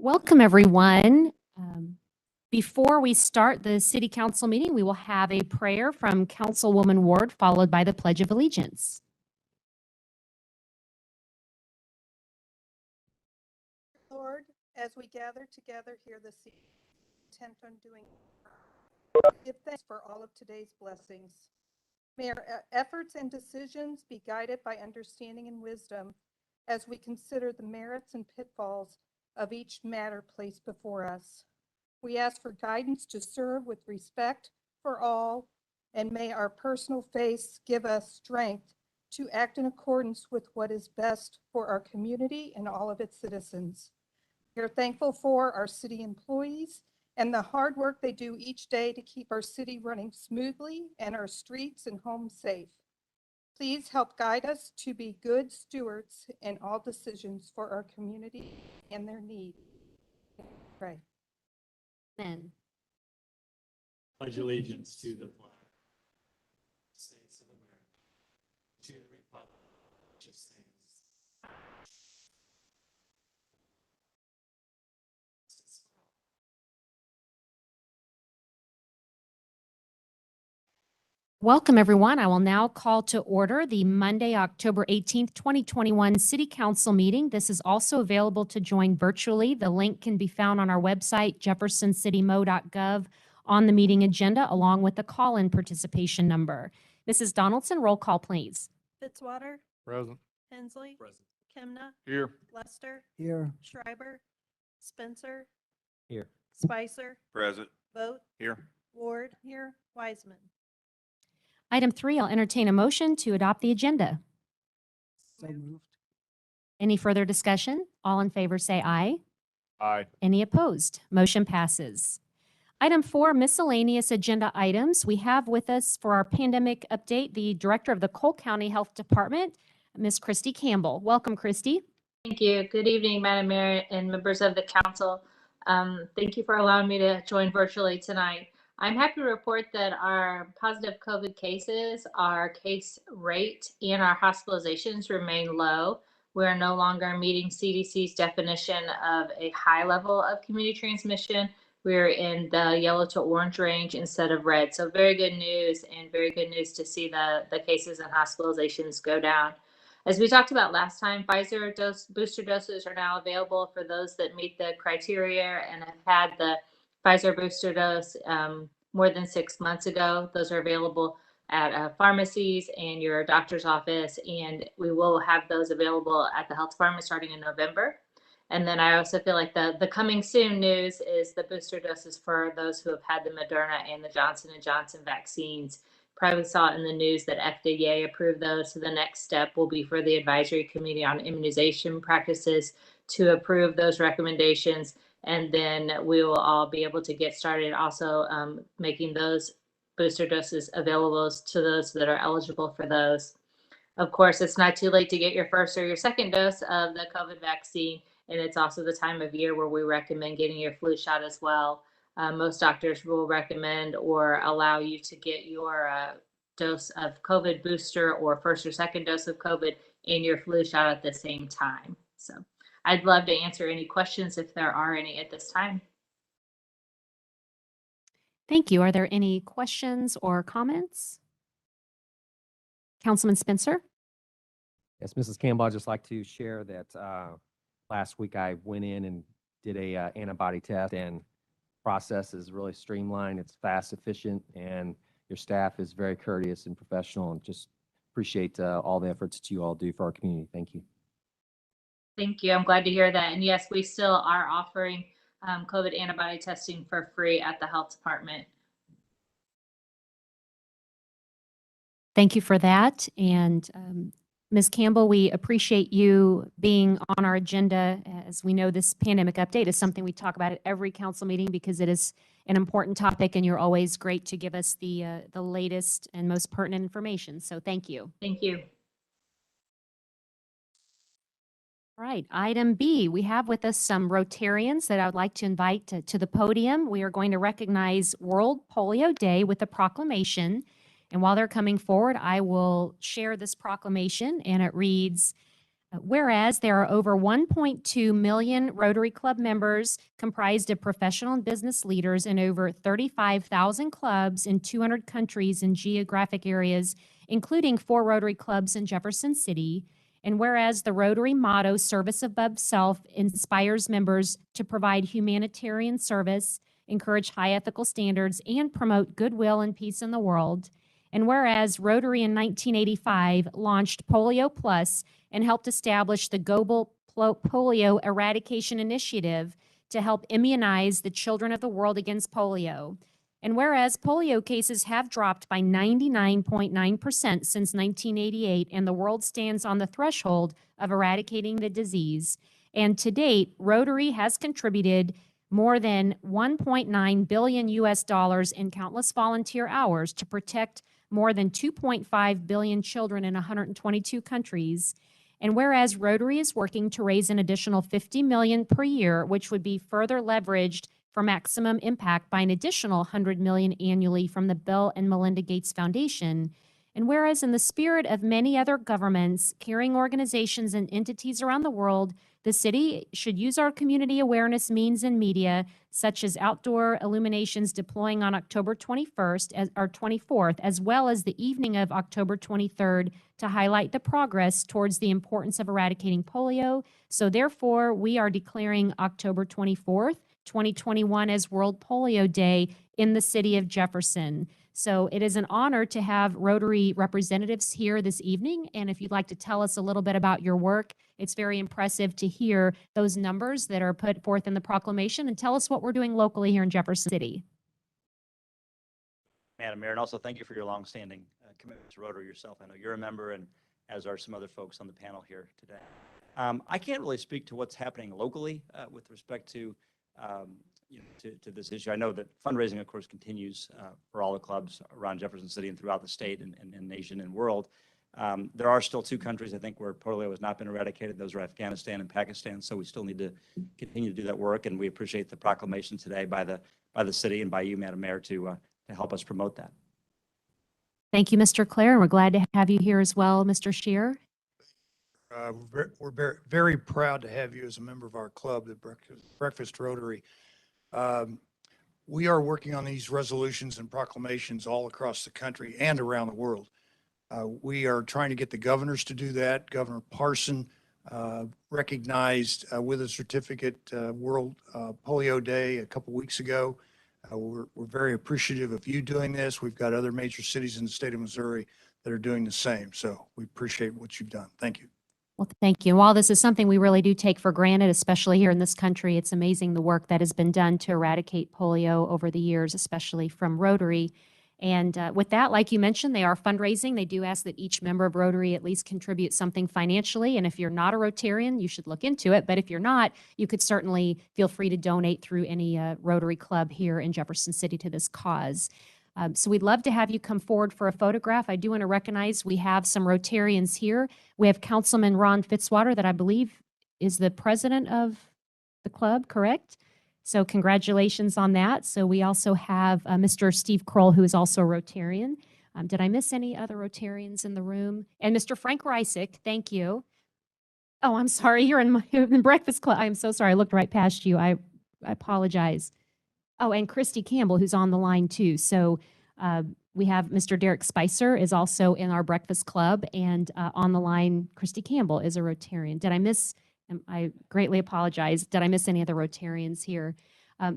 Welcome, everyone. Before we start the City Council meeting, we will have a prayer from Councilwoman Ward, followed by the Pledge of Allegiance. Lord, as we gather together here this evening, intent on doing, give thanks for all of today's blessings. May our efforts and decisions be guided by understanding and wisdom as we consider the merits and pitfalls of each matter placed before us. We ask for guidance to serve with respect for all, and may our personal faith give us strength to act in accordance with what is best for our community and all of its citizens. We are thankful for our city employees and the hard work they do each day to keep our city running smoothly and our streets and homes safe. Please help guide us to be good stewards in all decisions for our community and their needs. Pray. Amen. Pledge allegiance to the flag of the States of America, to the republic which stands. Welcome, everyone. I will now call to order the Monday, October 18th, 2021 City Council meeting. This is also available to join virtually. The link can be found on our website, jeffersoncitymo.gov, on the meeting agenda, along with the call-in participation number. Mrs. Donaldson, roll call, please. Fitzwater. Present. Hensley. Present. Kemna. Here. Lester. Here. Schreiber. Spencer. Here. Spicer. Present. Vogt. Here. Ward. Here. Wiseman. Item 3, I'll entertain a motion to adopt the agenda. So moved. Any further discussion? All in favor say aye. Aye. Any opposed? Motion passes. Item 4, miscellaneous agenda items. We have with us for our pandemic update, the Director of the Cole County Health Department, Ms. Christy Campbell. Welcome, Christy. Thank you. Good evening, Madam Mayor and members of the council. Thank you for allowing me to join virtually tonight. I'm happy to report that our positive COVID cases, our case rate, and our hospitalizations remain low. We are no longer meeting CDC's definition of a high level of community transmission. We're in the yellow to orange range instead of red. So very good news, and very good news to see the cases and hospitalizations go down. As we talked about last time, Pfizer booster doses are now available for those that meet the criteria and have had the Pfizer booster dose more than 6 months ago. Those are available at pharmacies and your doctor's office, and we will have those available at the health department starting in November. And then I also feel like the coming soon news is the booster doses for those who have had the Moderna and the Johnson & Johnson vaccines. Probably saw it in the news that FDA approved those. So the next step will be for the Advisory Committee on Immunization Practices to approve those recommendations. And then we will all be able to get started also making those booster doses available to those that are eligible for those. Of course, it's not too late to get your first or your second dose of the COVID vaccine. And it's also the time of year where we recommend getting your flu shot as well. Most doctors will recommend or allow you to get your dose of COVID booster or first or second dose of COVID and your flu shot at the same time. So I'd love to answer any questions if there are any at this time. Thank you. Are there any questions or comments? Councilman Spencer? Yes, Mrs. Campbell, I'd just like to share that last week I went in and did a antibody test, and process is really streamlined. It's fast, efficient, and your staff is very courteous and professional, and just appreciate all the efforts that you all do for our community. Thank you. Thank you. I'm glad to hear that. And yes, we still are offering COVID antibody testing for free at the health department. Thank you for that. And Ms. Campbell, we appreciate you being on our agenda. As we know, this pandemic update is something we talk about at every council meeting because it is an important topic, and you're always great to give us the latest and most pertinent information. So thank you. Thank you. All right, item B, we have with us some Rotarians that I would like to invite to the podium. We are going to recognize World Polio Day with a proclamation. And while they're coming forward, I will share this proclamation, and it reads, Whereas there are over 1.2 million Rotary Club members comprised of professional and business leaders in over 35,000 clubs in 200 countries and geographic areas, including 4 Rotary clubs in Jefferson City. And whereas the Rotary motto, service above self, inspires members to provide humanitarian service, encourage high ethical standards, and promote goodwill and peace in the world. And whereas Rotary in 1985 launched Polio Plus and helped establish the Global Polio Eradication Initiative to help immunize the children of the world against polio. And whereas polio cases have dropped by 99.9% since 1988, and the world stands on the threshold of eradicating the disease. And to date, Rotary has contributed more than 1.9 billion US dollars in countless volunteer hours to protect more than 2.5 billion children in 122 countries. And whereas Rotary is working to raise an additional $50 million per year, which would be further leveraged for maximum impact by an additional $100 million annually from the Bill and Melinda Gates Foundation. And whereas in the spirit of many other governments, caring organizations, and entities around the world, the city should use our community awareness means and media, such as outdoor illuminations deploying on October 21st or 24th, as well as the evening of October 23rd, to highlight the progress towards the importance of eradicating polio. So therefore, we are declaring October 24th, 2021 as World Polio Day in the city of Jefferson. So it is an honor to have Rotary representatives here this evening. And if you'd like to tell us a little bit about your work, it's very impressive to hear those numbers that are put forth in the proclamation, and tell us what we're doing locally here in Jefferson City. Madam Mayor, and also thank you for your longstanding commitment to Rotary yourself. I know you're a member, and as are some other folks on the panel here today. I can't really speak to what's happening locally with respect to to this issue. I know that fundraising, of course, continues for all the clubs around Jefferson City and throughout the state and nation and world. There are still 2 countries, I think, where polio has not been eradicated. Those are Afghanistan and Pakistan. So we still need to continue to do that work. And we appreciate the proclamation today by the city and by you, Madam Mayor, to help us promote that. Thank you, Mr. Clare. We're glad to have you here as well, Mr. Shear. We're very proud to have you as a member of our club, the Breakfast Rotary. We are working on these resolutions and proclamations all across the country and around the world. We are trying to get the governors to do that. Governor Parson recognized with a certificate World Polio Day a couple weeks ago. We're very appreciative of you doing this. We've got other major cities in the state of Missouri that are doing the same. So we appreciate what you've done. Thank you. Well, thank you. While this is something we really do take for granted, especially here in this country, it's amazing the work that has been done to eradicate polio over the years, especially from Rotary. And with that, like you mentioned, they are fundraising. They do ask that each member of Rotary at least contribute something financially. And if you're not a Rotarian, you should look into it. But if you're not, you could certainly feel free to donate through any Rotary club here in Jefferson City to this cause. So we'd love to have you come forward for a photograph. I do want to recognize we have some Rotarians here. We have Councilman Ron Fitzwater, that I believe is the president of the club, correct? So congratulations on that. So we also have Mr. Steve Kroll, who is also a Rotarian. Did I miss any other Rotarians in the room? And Mr. Frank Reisick, thank you. Oh, I'm sorry, you're in the Breakfast Club. I'm so sorry, I looked right past you. I apologize. Oh, and Christy Campbell, who's on the line too. So we have Mr. Derek Spicer is also in our Breakfast Club, and on the line, Christy Campbell is a Rotarian. Did I miss? I greatly apologize. Did I miss any other Rotarians here?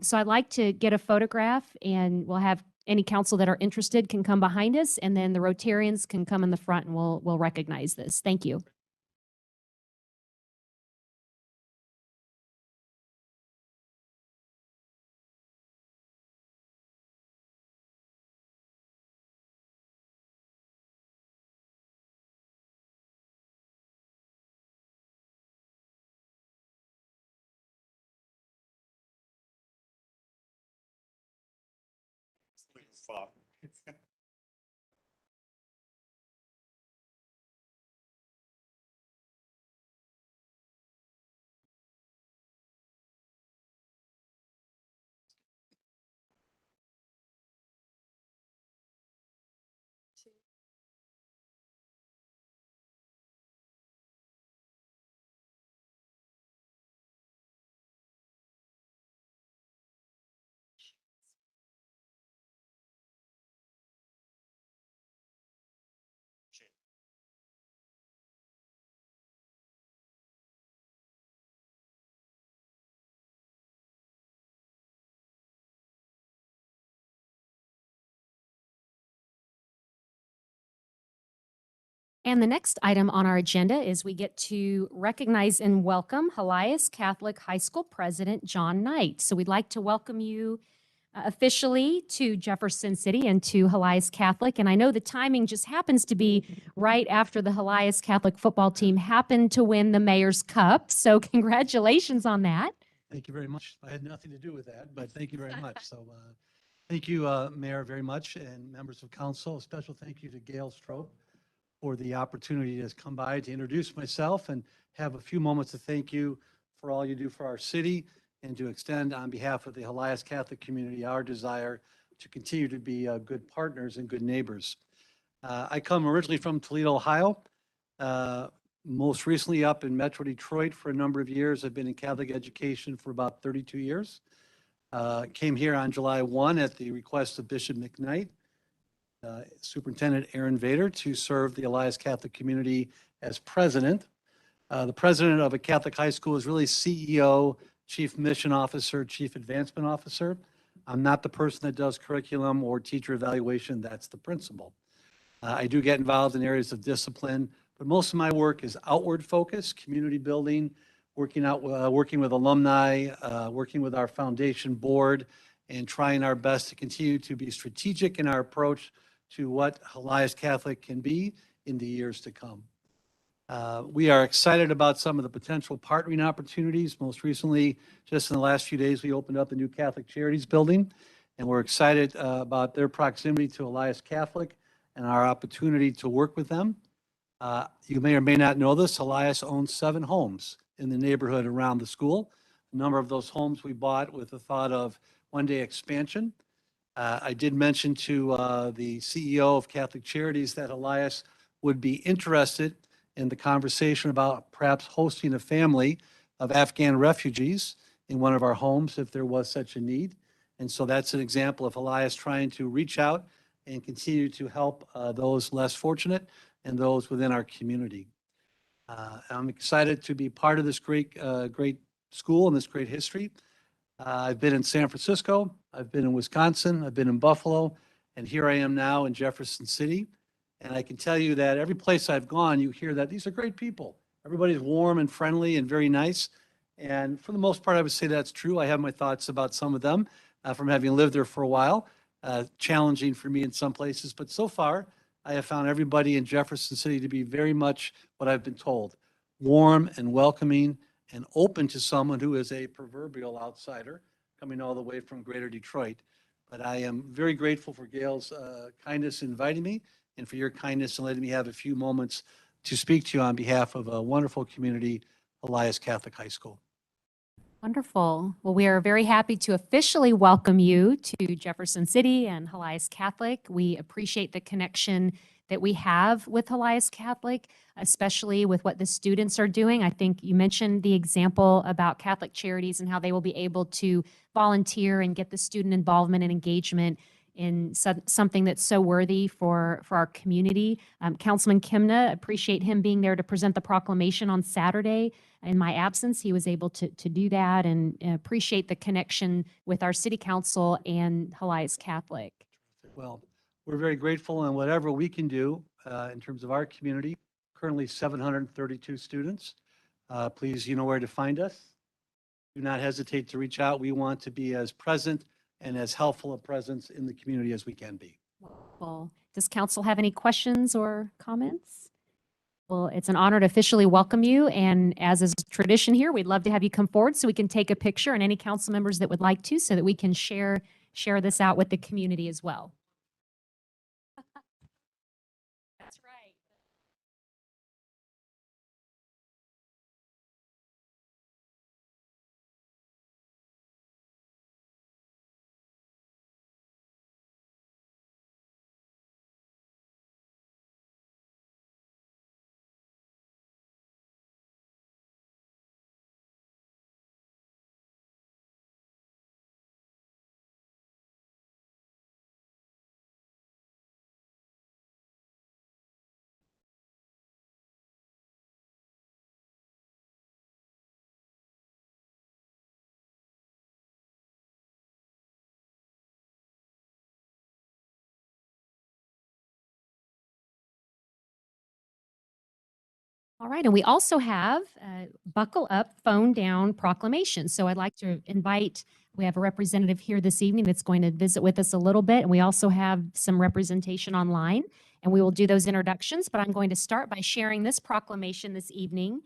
So I'd like to get a photograph, and we'll have any council that are interested can come behind us, and then the Rotarians can come in the front, and we'll recognize this. Thank you. And the next item on our agenda is we get to recognize and welcome Helias Catholic High School President John Knight. So we'd like to welcome you officially to Jefferson City and to Helias Catholic. And I know the timing just happens to be right after the Helias Catholic football team happened to win the Mayor's Cup. So congratulations on that. Thank you very much. I had nothing to do with that, but thank you very much. So thank you, Mayor, very much, and members of council. A special thank you to Gail Strope for the opportunity to come by to introduce myself and have a few moments to thank you for all you do for our city and to extend on behalf of the Helias Catholic community our desire to continue to be good partners and good neighbors. I come originally from Toledo, Ohio. Most recently up in Metro Detroit for a number of years. I've been in Catholic education for about 32 years. Came here on July 1 at the request of Bishop McKnight, Superintendent Aaron Vader, to serve the Helias Catholic community as president. The president of a Catholic high school is really CEO, chief mission officer, chief advancement officer. I'm not the person that does curriculum or teacher evaluation. That's the principal. I do get involved in areas of discipline, but most of my work is outward focus, community building, working with alumni, working with our foundation board, and trying our best to continue to be strategic in our approach to what Helias Catholic can be in the years to come. We are excited about some of the potential partnering opportunities. Most recently, just in the last few days, we opened up the new Catholic Charities building, and we're excited about their proximity to Helias Catholic and our opportunity to work with them. You may or may not know this, Helias owns 7 homes in the neighborhood around the school. A number of those homes we bought with the thought of one-day expansion. I did mention to the CEO of Catholic Charities that Helias would be interested in the conversation about perhaps hosting a family of Afghan refugees in one of our homes if there was such a need. And so that's an example of Helias trying to reach out and continue to help those less fortunate and those within our community. I'm excited to be part of this great school and this great history. I've been in San Francisco, I've been in Wisconsin, I've been in Buffalo, and here I am now in Jefferson City. And I can tell you that every place I've gone, you hear that these are great people. Everybody's warm and friendly and very nice. And for the most part, I would say that's true. I have my thoughts about some of them from having lived there for a while. Challenging for me in some places, but so far, I have found everybody in Jefferson City to be very much what I've been told, warm and welcoming and open to someone who is a proverbial outsider coming all the way from Greater Detroit. But I am very grateful for Gail's kindness in inviting me and for your kindness in letting me have a few moments to speak to you on behalf of a wonderful community, Helias Catholic High School. Wonderful. Well, we are very happy to officially welcome you to Jefferson City and Helias Catholic. We appreciate the connection that we have with Helias Catholic, especially with what the students are doing. I think you mentioned the example about Catholic Charities and how they will be able to volunteer and get the student involvement and engagement in something that's so worthy for our community. Councilman Kimna, appreciate him being there to present the proclamation on Saturday. In my absence, he was able to do that, and appreciate the connection with our city council and Helias Catholic. Well, we're very grateful, and whatever we can do in terms of our community, currently 732 students. Please, you know where to find us. Do not hesitate to reach out. We want to be as present and as helpful a presence in the community as we can be. Well, does council have any questions or comments? Well, it's an honor to officially welcome you, and as is tradition here, we'd love to have you come forward so we can take a picture, and any council members that would like to, so that we can share this out with the community as well. All right, and we also have Buckle Up, Phone Down proclamation. So I'd like to invite, we have a representative here this evening that's going to visit with us a little bit, and we also have some representation online, and we will do those introductions, but I'm going to start by sharing this proclamation this evening.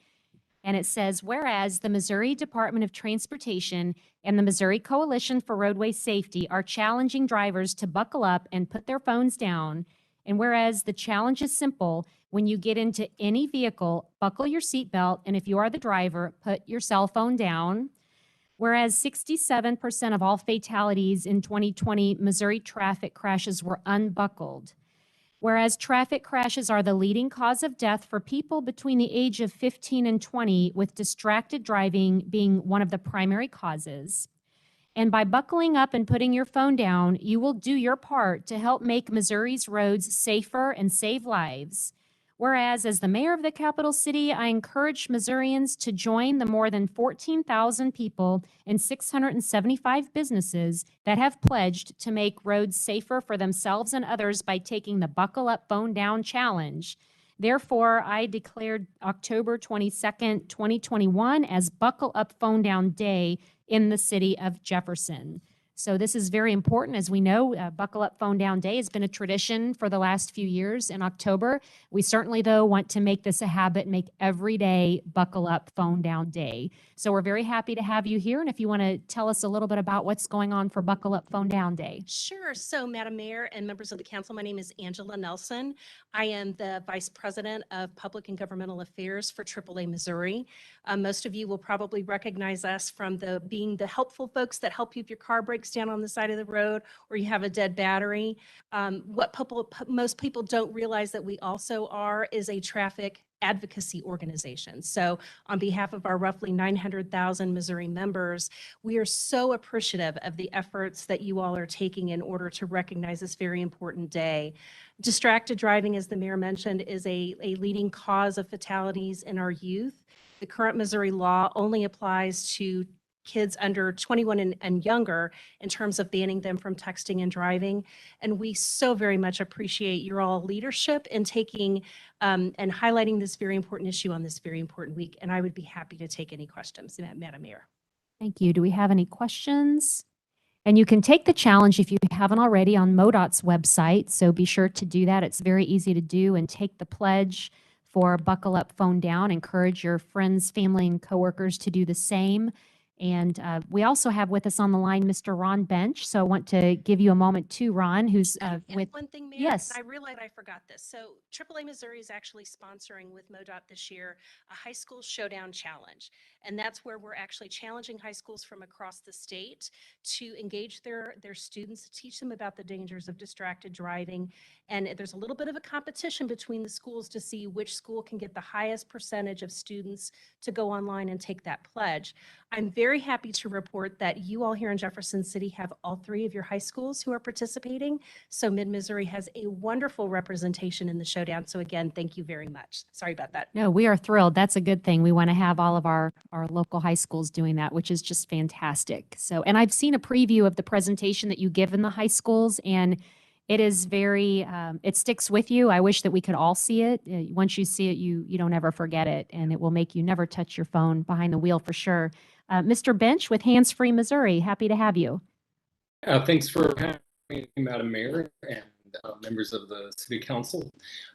And it says, whereas the Missouri Department of Transportation and the Missouri Coalition for Roadway Safety are challenging drivers to buckle up and put their phones down, and whereas the challenge is simple, when you get into any vehicle, buckle your seatbelt, and if you are the driver, put your cell phone down. Whereas 67% of all fatalities in 2020 Missouri traffic crashes were unbuckled. Whereas traffic crashes are the leading cause of death for people between the age of 15 and 20, with distracted driving being one of the primary causes. And by buckling up and putting your phone down, you will do your part to help make Missouri's roads safer and save lives. Whereas, as the mayor of the capital city, I encourage Missourians to join the more than 14,000 people and 675 businesses that have pledged to make roads safer for themselves and others by taking the Buckle Up, Phone Down challenge. Therefore, I declared October 22nd, 2021 as Buckle Up, Phone Down Day in the city of Jefferson. So this is very important. As we know, Buckle Up, Phone Down Day has been a tradition for the last few years in October. We certainly, though, want to make this a habit, make every day Buckle Up, Phone Down Day. So we're very happy to have you here. And if you want to tell us a little bit about what's going on for Buckle Up, Phone Down Day. Sure. So, Madam Mayor and members of the council, my name is Angela Nelson. I am the Vice President of Public and Governmental Affairs for AAA Missouri. Most of you will probably recognize us from being the helpful folks that help you if your car breaks down on the side of the road or you have a dead battery. Most people don't realize that we also are is a traffic advocacy organization. So on behalf of our roughly 900,000 Missouri members, we are so appreciative of the efforts that you all are taking in order to recognize this very important day. Distracted driving, as the mayor mentioned, is a leading cause of fatalities in our youth. The current Missouri law only applies to kids under 21 and younger in terms of banning them from texting and driving. And we so very much appreciate your all leadership in taking and highlighting this very important issue on this very important week. And I would be happy to take any questions, Madam Mayor. Thank you. Do we have any questions? And you can take the challenge if you haven't already on MoDOT's website. So be sure to do that. It's very easy to do, and take the pledge for Buckle Up, Phone Down. Encourage your friends, family, and coworkers to do the same. And we also have with us on the line Mr. Ron Bench. So I want to give you a moment too, Ron, who's with. One thing, Mayor, Yes. I realized I forgot this. So AAA Missouri is actually sponsoring with MoDOT this year a high school showdown challenge. And that's where we're actually challenging high schools from across the state to engage their students, to teach them about the dangers of distracted driving. And there's a little bit of a competition between the schools to see which school can get the highest percentage of students to go online and take that pledge. I'm very happy to report that you all here in Jefferson City have all three of your high schools who are participating. So Mid-Missouri has a wonderful representation in the showdown. So again, thank you very much. Sorry about that. No, we are thrilled. That's a good thing. We want to have all of our local high schools doing that, which is just fantastic. So, and I've seen a preview of the presentation that you give in the high schools, and it is very, it sticks with you. I wish that we could all see it. Once you see it, you don't ever forget it, and it will make you never touch your phone behind the wheel for sure. Mr. Bench with Hands Free Missouri, happy to have you. Thanks for having me, Madam Mayor and members of the City Council.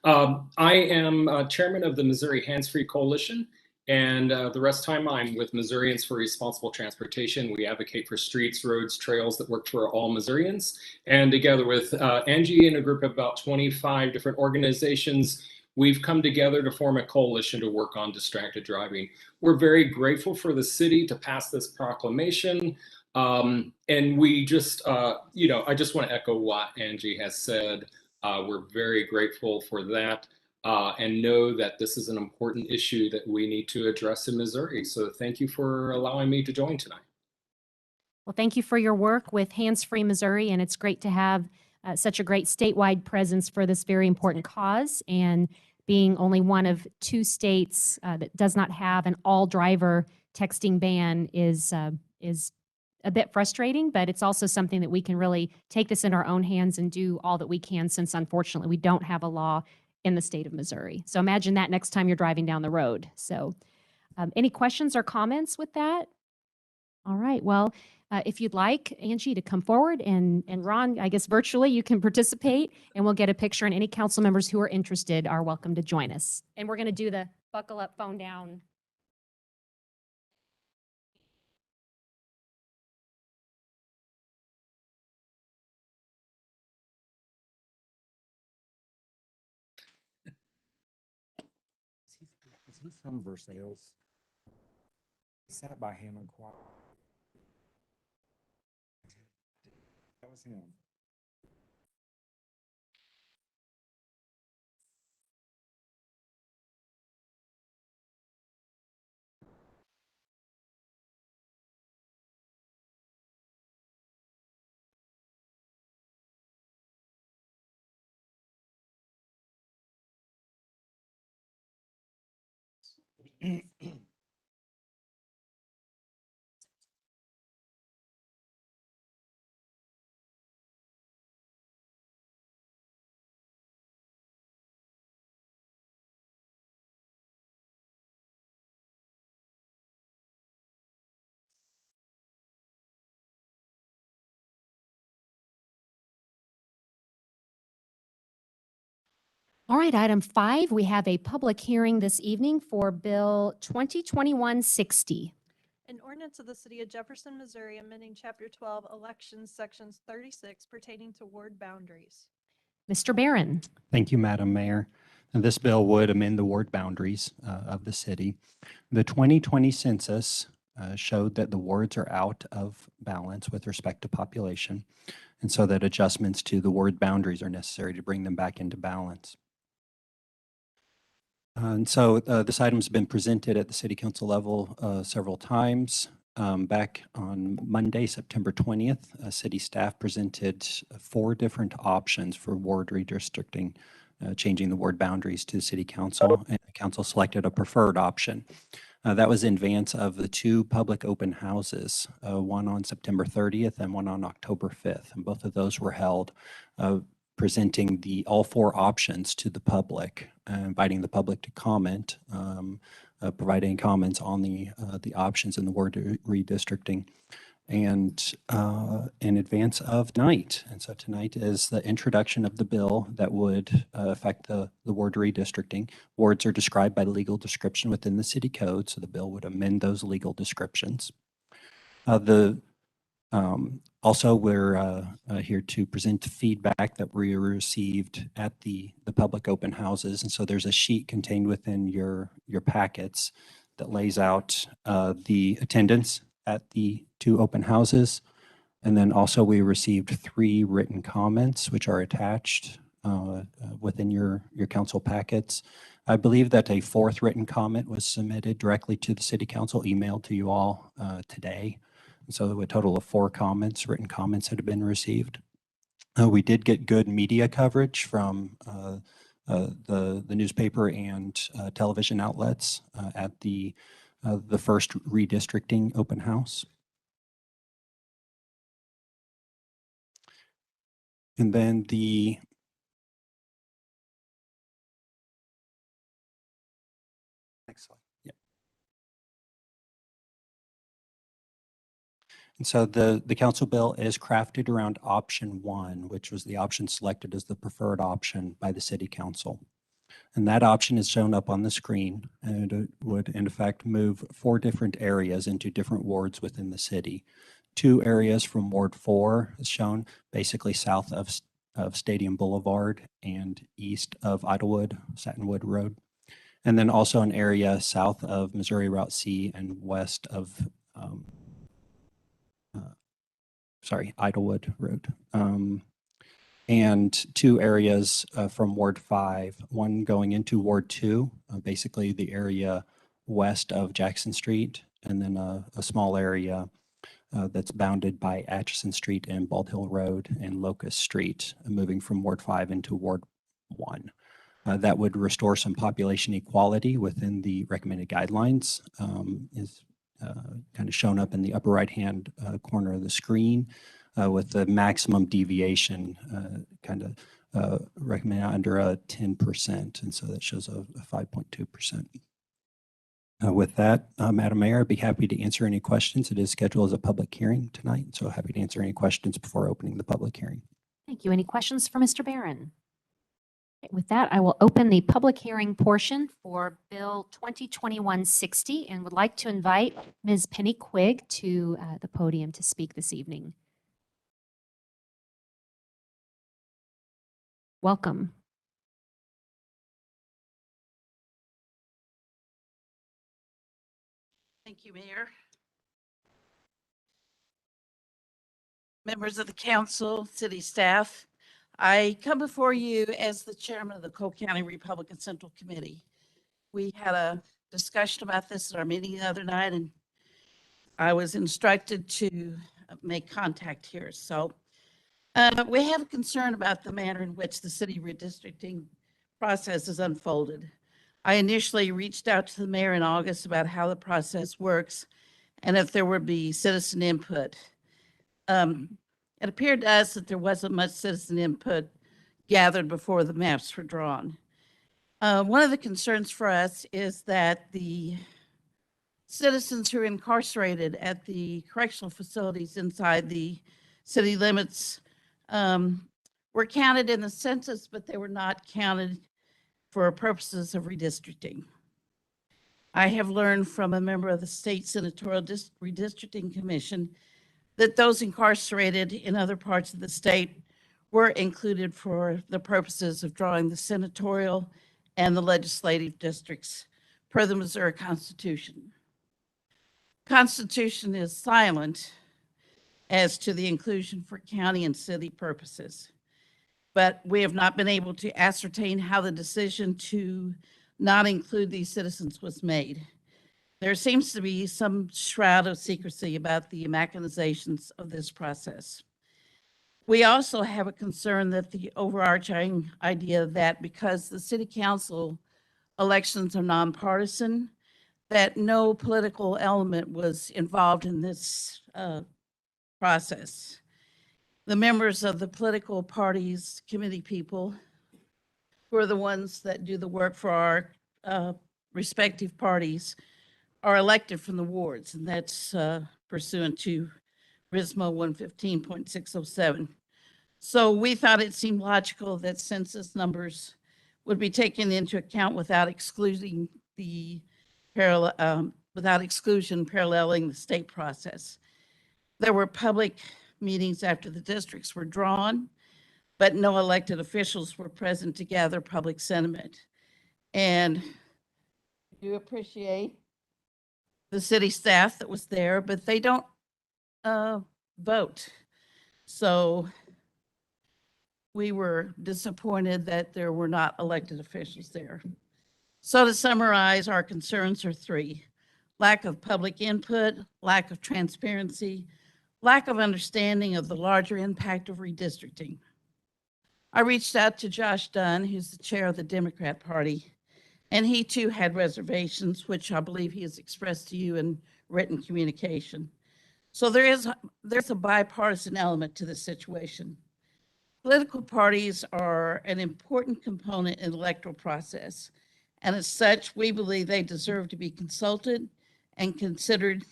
I am chairman of the Missouri Hands Free Coalition, and the rest of the time I'm with Missourians for Responsible Transportation. We advocate for streets, roads, trails that work for all Missourians. And together with Angie and a group of about 25 different organizations, we've come together to form a coalition to work on distracted driving. We're very grateful for the city to pass this proclamation. And we just, I just want to echo what Angie has said. We're very grateful for that and know that this is an important issue that we need to address in Missouri. So thank you for allowing me to join tonight. Well, thank you for your work with Hands Free Missouri, and it's great to have such a great statewide presence for this very important cause. And being only one of 2 states that does not have an all-driver texting ban is a bit frustrating, but it's also something that we can really take this in our own hands and do all that we can, since unfortunately we don't have a law in the state of Missouri. So imagine that next time you're driving down the road. So any questions or comments with that? All right, well, if you'd like Angie to come forward and Ron, I guess virtually you can participate and we'll get a picture, and any council members who are interested are welcome to join us. And we're going to do the buckle up, phone down. Is he from Versailles? He sat by him and quiet. That was him. All right, item 5, we have a public hearing this evening for Bill 2021-60. An ordinance of the City of Jefferson, Missouri, amending Chapter 12, Elections, Sections 36 pertaining to ward boundaries. Mr. Barron. Thank you, Madam Mayor. And this bill would amend the ward boundaries of the city. The 2020 census showed that the wards are out of balance with respect to population, and so that adjustments to the ward boundaries are necessary to bring them back into balance. And so this item's been presented at the City Council level several times. Back on Monday, September 20th, city staff presented 4 different options for ward redistricting, changing the ward boundaries to City Council, and the Council selected a preferred option. That was in advance of the 2 public open houses, one on September 30th and one on October 5th. And both of those were held, presenting all 4 options to the public, inviting the public to comment, providing comments on the options in the ward redistricting, and in advance of tonight. And so tonight is the introduction of the bill that would affect the ward redistricting. Wards are described by legal description within the city code, so the bill would amend those legal descriptions. Also, we're here to present feedback that we received at the public open houses. And so there's a sheet contained within your packets that lays out the attendance at the 2 open houses. And then also we received 3 written comments, which are attached within your council packets. I believe that a 4th written comment was submitted directly to the city council, emailed to you all today. So a total of 4 comments, written comments that have been received. We did get good media coverage from the newspaper and television outlets at the first redistricting open house. And then next slide. And so the council bill is crafted around option 1, which was the option selected as the preferred option by the city council. And that option is shown up on the screen, and it would in effect move 4 different areas into different wards within the city. 2 areas from Ward 4 is shown, basically south of Stadium Boulevard and east of Idlewood, Satinwood Road. And then also an area south of Missouri Route C and west of Idlewood Road. And 2 areas from Ward 5, one going into Ward 2, basically the area west of Jackson Street, and then a small area that's bounded by Atchison Street and Bald Hill Road and Locust Street, moving from Ward 5 into Ward 1. That would restore some population equality within the recommended guidelines, is kind of shown up in the upper right-hand corner of the screen, with the maximum deviation kind of recommend under a 10%. And so that shows a 5.2%. With that, Madam Mayor, I'd be happy to answer any questions. It is scheduled as a public hearing tonight, so happy to answer any questions before opening the public hearing. Thank you. Any questions for Mr. Barron? Okay, with that, I will open the public hearing portion for Bill 2021-60 and would like to invite Ms. Penny Quigg to the podium to speak this evening. Welcome. Thank you, Mayor. Members of the council, city staff, I come before you as the chairman of the Cole County Republican Central Committee. We had a discussion about this at our meeting the other night, and I was instructed to make contact here. So we have a concern about the manner in which the city redistricting process is unfolded. I initially reached out to the mayor in August about how the process works and if there would be citizen input. It appeared to us that there wasn't much citizen input gathered before the maps were drawn. One of the concerns for us is that the citizens who are incarcerated at the correctional facilities inside the city limits were counted in the census, but they were not counted for purposes of redistricting. I have learned from a member of the State Senatorial Redistricting Commission that those incarcerated in other parts of the state were included for the purposes of drawing the senatorial and the legislative districts per the Missouri Constitution. Constitution is silent as to the inclusion for county and city purposes, but we have not been able to ascertain how the decision to not include these citizens was made. There seems to be some shroud of secrecy about the machinations of this process. We also have a concern that the overarching idea that because the city council elections are nonpartisan, that no political element was involved in this process. The members of the political parties, committee people, who are the ones that do the work for our respective parties, are elected from the wards, and that's pursuant to RISMO 115.607. So we thought it seemed logical that census numbers would be taken into account without excluding the without exclusion paralleling the state process. There were public meetings after the districts were drawn, but no elected officials were present to gather public sentiment. And I do appreciate the city staff that was there, but they don't vote. So we were disappointed that there were not elected officials there. So to summarize, our concerns are three: lack of public input, lack of transparency, lack of understanding of the larger impact of redistricting. I reached out to Josh Dunn, who's the chair of the Democrat Party, and he too had reservations, which I believe he has expressed to you in written communication. So there's a bipartisan element to this situation. Political parties are an important component in the electoral process, and as such, we believe they deserve to be consulted and considered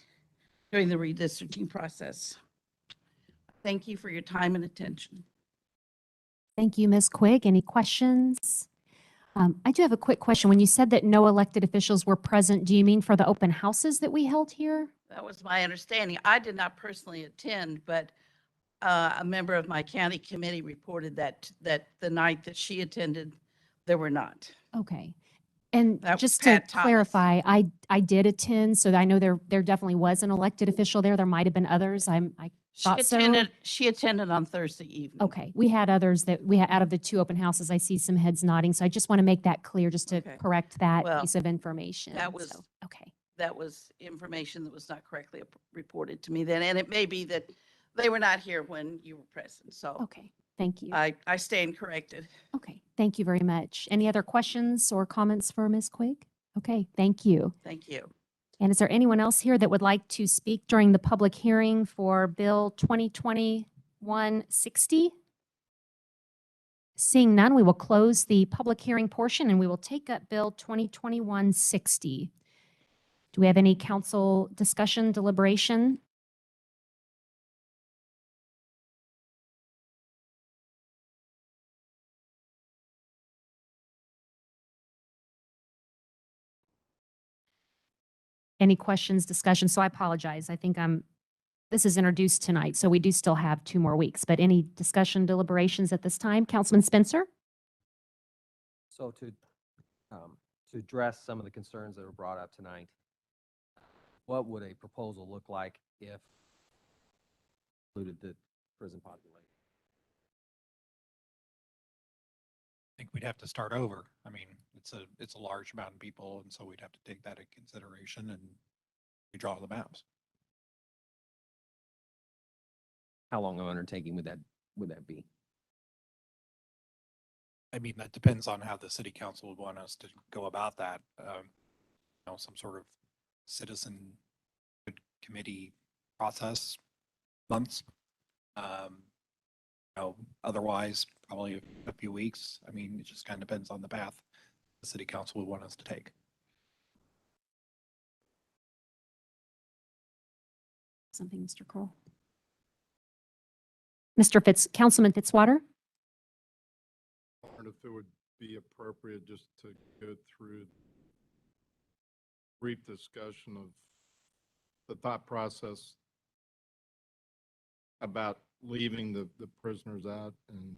during the redistricting process. Thank you for your time and attention. Thank you, Ms. Quigg. Any questions? I do have a quick question. When you said that no elected officials were present, do you mean for the open houses that we held here? That was my understanding. I did not personally attend, but a member of my county committee reported that the night that she attended, there were not. Okay. And That was just to Pat Thomas. clarify, I did attend, so I know there definitely was an elected official there. There might have been others. I thought so. She attended on Thursday evening. Okay, we had others that we had out of the two open houses. I see some heads nodding, so I just want to make that clear, just to Okay. correct that Well, piece of information. that was- So, okay. That was information that was not correctly reported to me then, and it may be that they were not here when you were present. So Okay, thank you. I stand corrected. Okay, thank you very much. Any other questions or comments for Ms. Quigg? Okay, thank you. Thank you. And is there anyone else here that would like to speak during the public hearing for Bill 2021-60? Seeing none, we will close the public hearing portion and we will take up Bill 2021-60. Do we have any council discussion, deliberation? Any questions, discussion? So I apologize. I think this is introduced tonight, so we do still have 2 more weeks. But any discussion, deliberations at this time? Councilman Spencer? So to address some of the concerns that were brought up tonight, what would a proposal look like if included the prison population? I think we'd have to start over. I mean, it's a large amount of people, and so we'd have to take that into consideration and redraw the maps. How long of an undertaking would that be? I mean, that depends on how the city council would want us to go about that. Some sort of citizen committee process, months. Otherwise, probably a few weeks. I mean, it just kind of depends on the path the city council would want us to take. Something, Mr. Kroll. Councilman Fitzwater? I wondered if it would be appropriate just to go through brief discussion of the thought process about leaving the prisoners out. And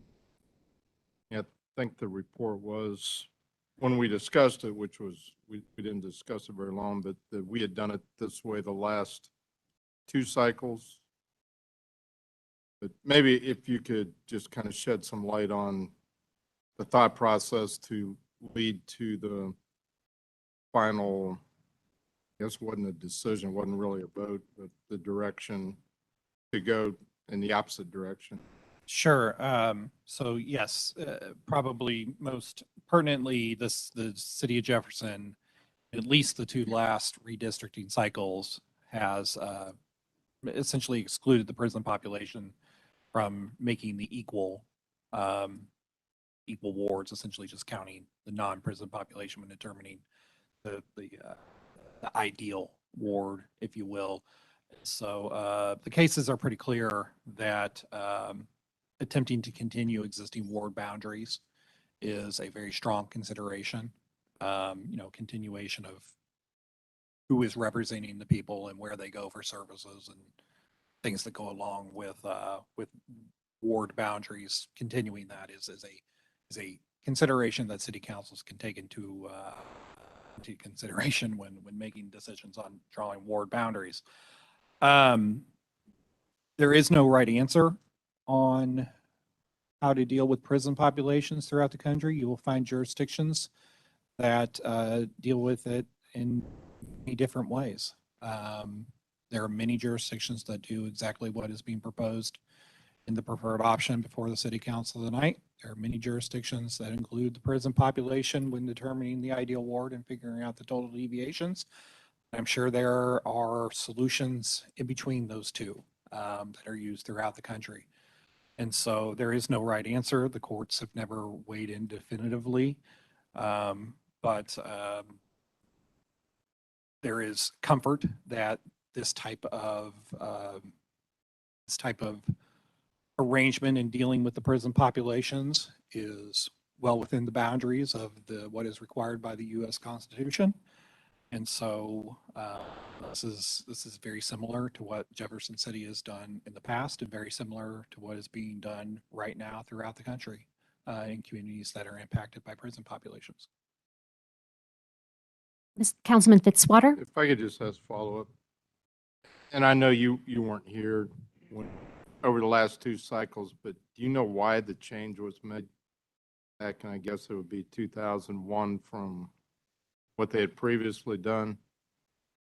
I think the report was, when we discussed it, which was, we didn't discuss it very long, but that we had done it this way the last 2 cycles. But maybe if you could just kind of shed some light on the thought process to lead to the final, I guess wasn't a decision, wasn't really a vote, but the direction to go in the opposite direction. Sure. So yes, probably most pertinently, the city of Jefferson, at least the 2 last redistricting cycles, has essentially excluded the prison population from making the equal wards, essentially just counting the non-prison population when determining the ideal ward, if you will. So the cases are pretty clear that attempting to continue existing ward boundaries is a very strong consideration. Continuation of who is representing the people and where they go for services and things that go along with ward boundaries. Continuing that is a consideration that city councils can take into consideration when making decisions on drawing ward boundaries. There is no right answer on how to deal with prison populations throughout the country. You will find jurisdictions that deal with it in many different ways. There are many jurisdictions that do exactly what is being proposed in the preferred option before the city council tonight. There are many jurisdictions that include the prison population when determining the ideal ward and figuring out the total deviations. I'm sure there are solutions in between those two that are used throughout the country. And so there is no right answer. The courts have never weighed in definitively, but there is comfort that this type of arrangement in dealing with the prison populations is well within the boundaries of what is required by the U.S. Constitution. And so this is very similar to what Jefferson City has done in the past and very similar to what is being done right now throughout the country in communities that are impacted by prison populations. Councilman Fitzwater? If I could just ask follow-up. And I know you weren't here over the last 2 cycles, but do you know why the change was made back, and I guess it would be 2001 from what they had previously done?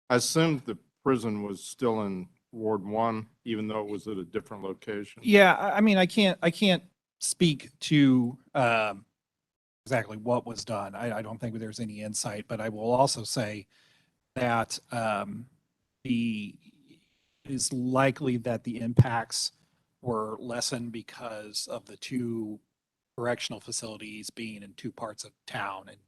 I assumed the prison was still in Ward 1, even though it was at a different location. Yeah, I mean, I can't speak to exactly what was done. I don't think there's any insight, but I will also say that it is likely that the impacts were lessened because of the 2 correctional facilities being in two parts of town. And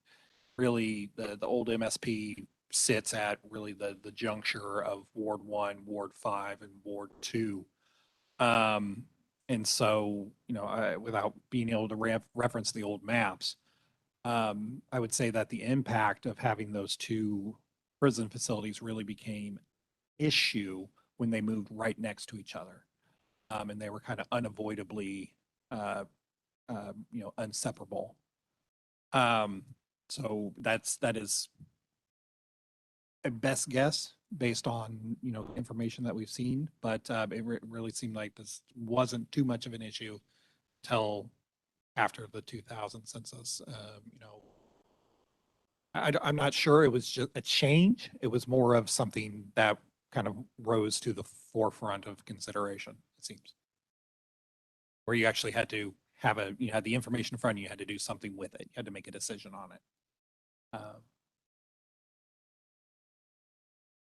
really, the old MSP sits at really the juncture of Ward 1, Ward 5, and Ward 2. And so, without being able to reference the old maps, I would say that the impact of having those two prison facilities really became issue when they moved right next to each other. And they were kind of unavoidably, inseparable. So that is a best guess based on, information that we've seen, but it really seemed like this wasn't too much of an issue till after the 2000 census. I'm not sure it was just a change. It was more of something that kind of rose to the forefront of consideration, it seems. Where you actually had to have you had the information in front of you, you had to do something with it. You had to make a decision on it.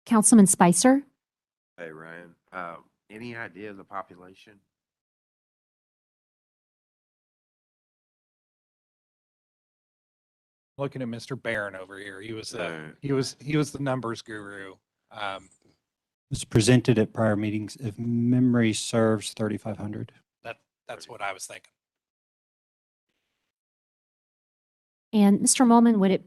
Councilman Spicer? Hey, Ryan, any idea of the population? Looking at Mr. Barron over here, he was Right. he was the numbers guru. It was presented at prior meetings. If memory serves, 3,500. That's what I was thinking. And Mr. Molman,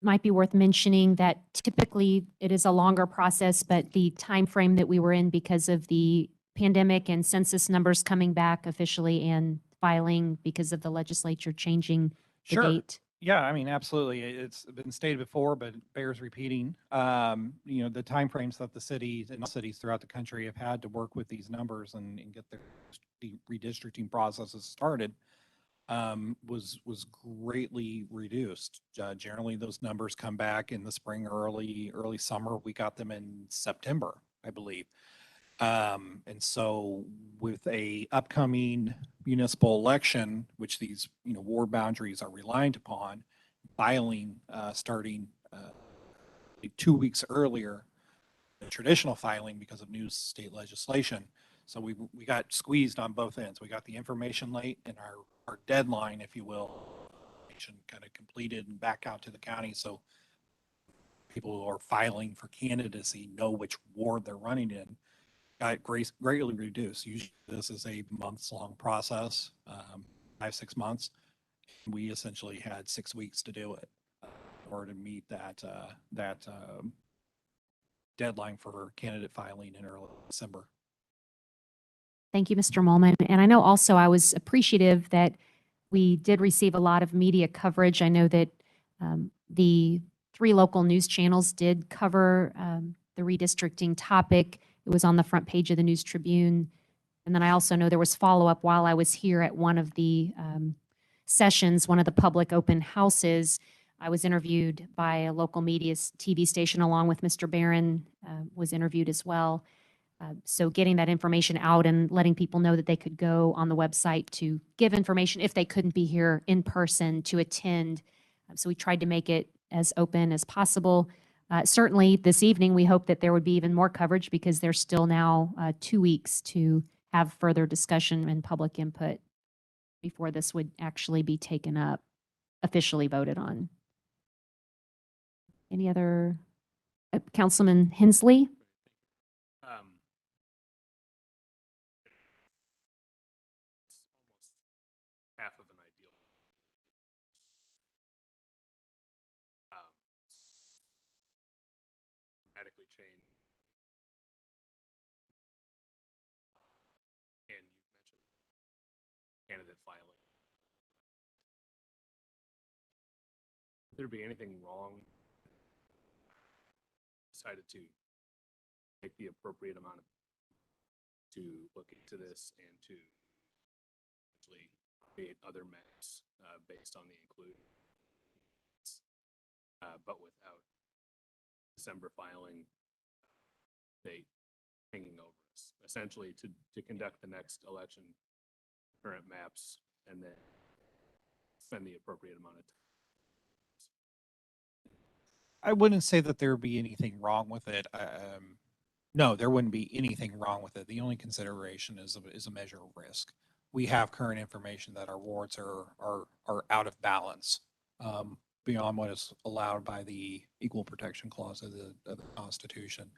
might be worth mentioning that typically it is a longer process, but the time frame that we were in because of the pandemic and census numbers coming back officially and filing because of the legislature changing the date. Yeah, I mean, absolutely. It's been stated before, but it bears repeating. The timeframes that the cities and cities throughout the country have had to work with these numbers and get their redistricting processes started was greatly reduced. Generally, those numbers come back in the spring, early summer. We got them in September, I believe. And so with a upcoming municipal election, which these, ward boundaries are reliant upon, filing starting 2 weeks earlier than traditional filing because of new state legislation. So we got squeezed on both ends. We got the information late and our deadline, if you will, kind of completed and back out to the county. So people who are filing for candidacy know which ward they're running in. Got greatly reduced. Usually this is a months-long process, 5-6 months. We essentially had 6 weeks to do it in order to meet that deadline for candidate filing in early December. Thank you, Mr. Molman. And I know also I was appreciative that we did receive a lot of media coverage. I know that the 3 local news channels did cover the redistricting topic. It was on the front page of the News Tribune. And then I also know there was follow-up while I was here at one of the sessions, one of the public open houses. I was interviewed by a local media TV station along with Mr. Barron was interviewed as well. So getting that information out and letting people know that they could go on the website to give information if they couldn't be here in person to attend. So we tried to make it as open as possible. Certainly this evening, we hope that there would be even more coverage because there's still now 2 weeks to have further discussion and public input before this would actually be taken up, officially voted on. Any other? Councilman Hensley? Half of an ideal. Dramatically change. And you mentioned candidate filing. Would there be anything wrong? Decided to take the appropriate amount of to look into this and to actually create other maps based on the include, but without December filing date hanging over us. Essentially, to conduct the next election, current maps, and then spend the appropriate amount of time. I wouldn't say that there would be anything wrong with it. No, there wouldn't be anything wrong with it. The only consideration is a measure of risk. we have current information that our wards are out of balance, beyond what is allowed by the Equal Protection Clause of the Constitution.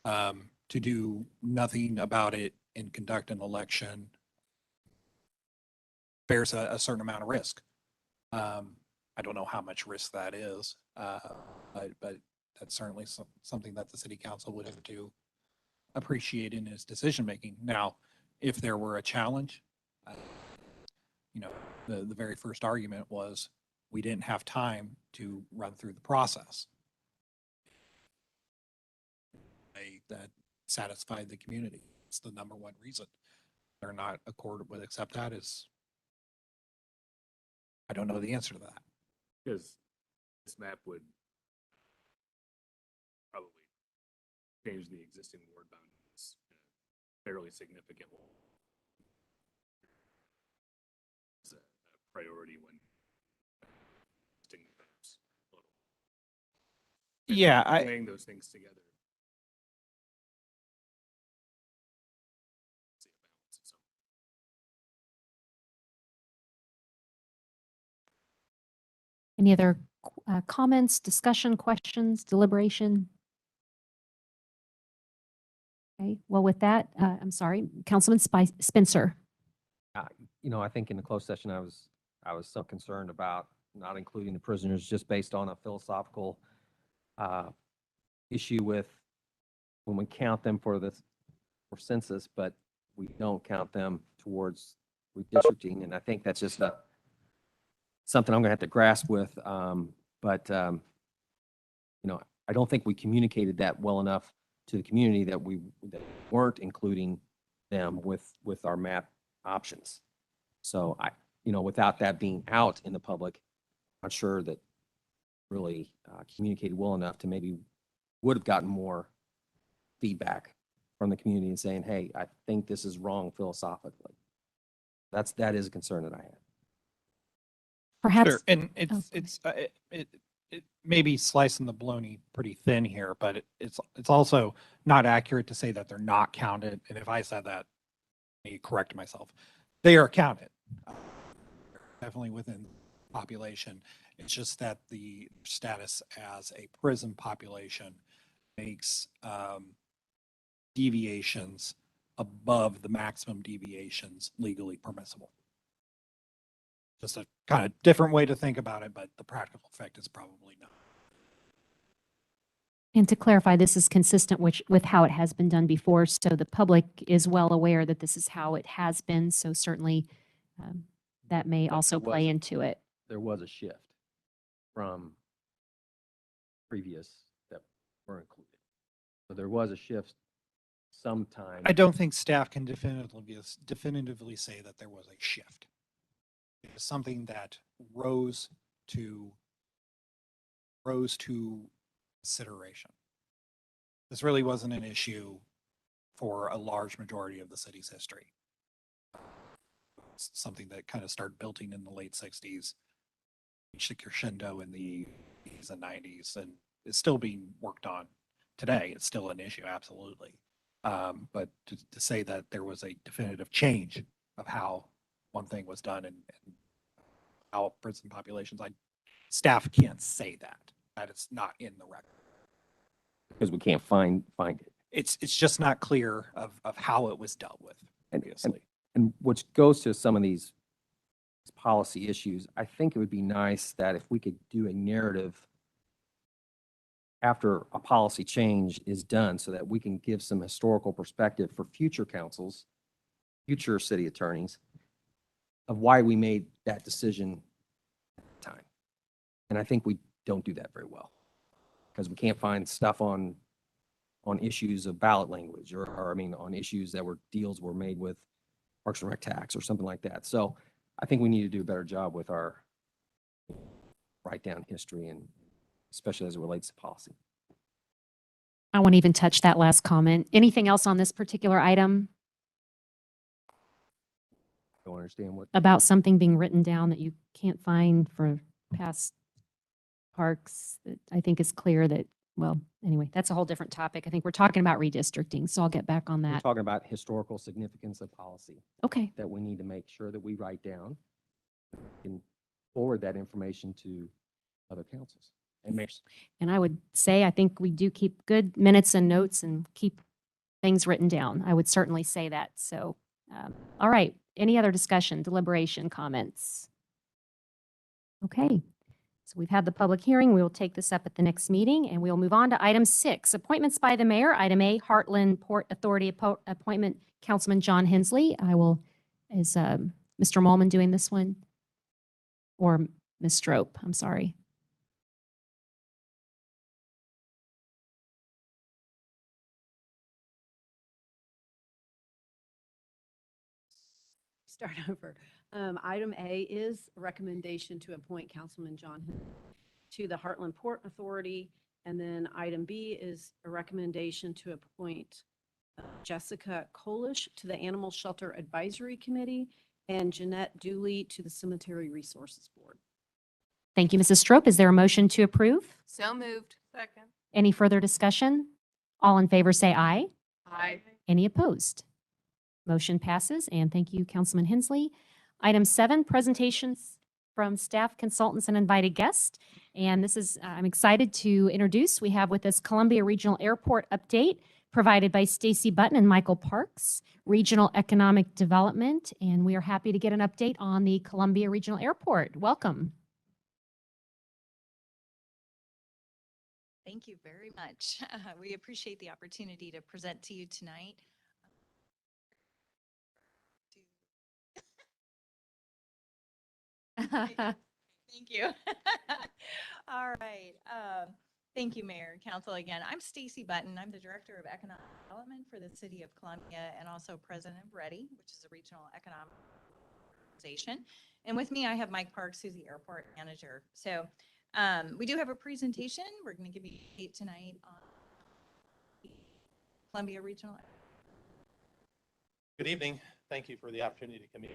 To do nothing about it and conduct an election bears a certain amount of risk. I don't know how much risk that is, but that's certainly something that the city council would have to appreciate in his decision making. Now, if there were a challenge, the very first argument was we didn't have time to run through the process. That satisfied the community. It's the number one reason they're not would accept that is I don't know the answer to that. Because this map would probably change the existing ward boundaries in a fairly significant way. It's a priority when Yeah, weighing those things together. Any other comments, discussion, questions, deliberation? Okay, well, with that, I'm sorry, Councilman Spencer. I think in the closed session, I was so concerned about not including the prisoners just based on a philosophical issue with when we count them for census, but we don't count them towards redistricting. And I think that's just something I'm gonna have to grasp with. But I don't think we communicated that well enough to the community that we weren't including them with our map options. So without that being out in the public, I'm not sure that really communicated well enough to maybe would have gotten more feedback from the community and saying, hey, I think this is wrong philosophically. That is a concern that I have. Perhaps. Sure. And it may be slicing the bologna pretty thin here, but it's also not accurate to say that they're not counted. And if I said that, I correct myself. They are counted. Definitely within the population. It's just that the status as a prison population makes deviations above the maximum deviations legally permissible. Just a kind of different way to think about it, but the practical effect is probably not. And to clarify, this is consistent with how it has been done before, so the public is well aware that this is how it has been. So certainly that may also play into it. There was a shift from previous that were included. So there was a shift sometime. I don't think staff can definitively say that there was a shift. It was something that rose to consideration. This really wasn't an issue for a large majority of the city's history. It's something that kind of started building in the late 60s, reached a crescendo in the 80s and 90s, and it's still being worked on today. It's still an issue, absolutely. But to say that there was a definitive change of how one thing was done and how prison populations, staff can't say that it's not in the record. Because we can't find it. It's just not clear of how it was dealt with previously. And which goes to some of these policy issues. I think it would be nice that if we could do a narrative after a policy change is done so that we can give some historical perspective for future councils, future city attorneys, of why we made that decision at the time. And I think we don't do that very well because we can't find stuff on issues of ballot language or on issues that deals were made with Parks and Rec tax or something like that. So I think we need to do a better job with our write down history, and especially as it relates to policy. I won't even touch that last comment. Anything else on this particular item? Don't understand what About something being written down that you can't find for past parks that I think is clear that well, anyway, that's a whole different topic. I think we're talking about redistricting, so I'll get back on We're that. talking about historical significance of policy Okay. that we need to make sure that we write down and forward that information to other councils and mayors. And I would say, I think we do keep good minutes and notes and keep things written down. I would certainly say that. So, all right. Any other discussion, deliberation, comments? Okay. So we've had the public hearing. We will take this up at the next meeting, and we'll move on to item 6, appointments by the mayor. Item A, Heartland Port Authority appointment, Councilman John Hensley. Is Mr. Molman doing this one? Or Ms. Strope? I'm sorry. Start over. Item A is a recommendation to appoint Councilman John Hensley to the Heartland Port Authority. And then item B is a recommendation to appoint Jessica Kolish to the Animal Shelter Advisory Committee and Jeanette Dooley to the Cemetery Resources Board. Thank you, Mrs. Strope. Is there a motion to approve? So moved. Second. Any further discussion? All in favor say aye. Aye. Any opposed? Motion passes, and thank you, Councilman Hensley. Item 7, presentations from staff, consultants, and invited guests. And this is, I'm excited to introduce, we have with us Columbia Regional Airport update provided by Stacy Button and Michael Parks, Regional Economic Development, and we are happy to get an update on the Columbia Regional Airport. Welcome. Thank you very much. We appreciate the opportunity to present to you tonight. Thank you. All right. Thank you, Mayor and Council again. I'm Stacy Button. I'm the Director of Economic Development for the City of Columbia and also President of READY, which is a regional economic organization. And with me, I have Mike Parks, who's the airport manager. So we do have a presentation. We're going to give you an update tonight on Columbia Regional. Good evening. Thank you for the opportunity to come in.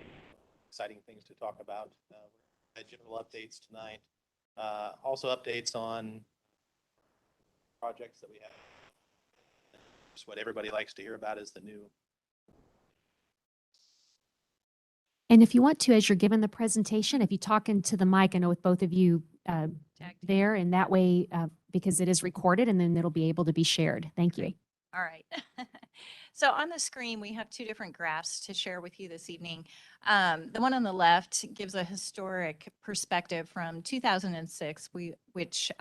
Exciting things to talk about. General updates tonight. Also updates on projects that we have. Just what everybody likes to hear about is the new. And if you want to, as you're given the presentation, if you talk into the mic, I know with both of you there, and that way, because it is recorded, and then it'll be able to be shared. Thank you. All right. So on the screen, we have two different graphs to share with you this evening. The one on the left gives a historic perspective from 2006, which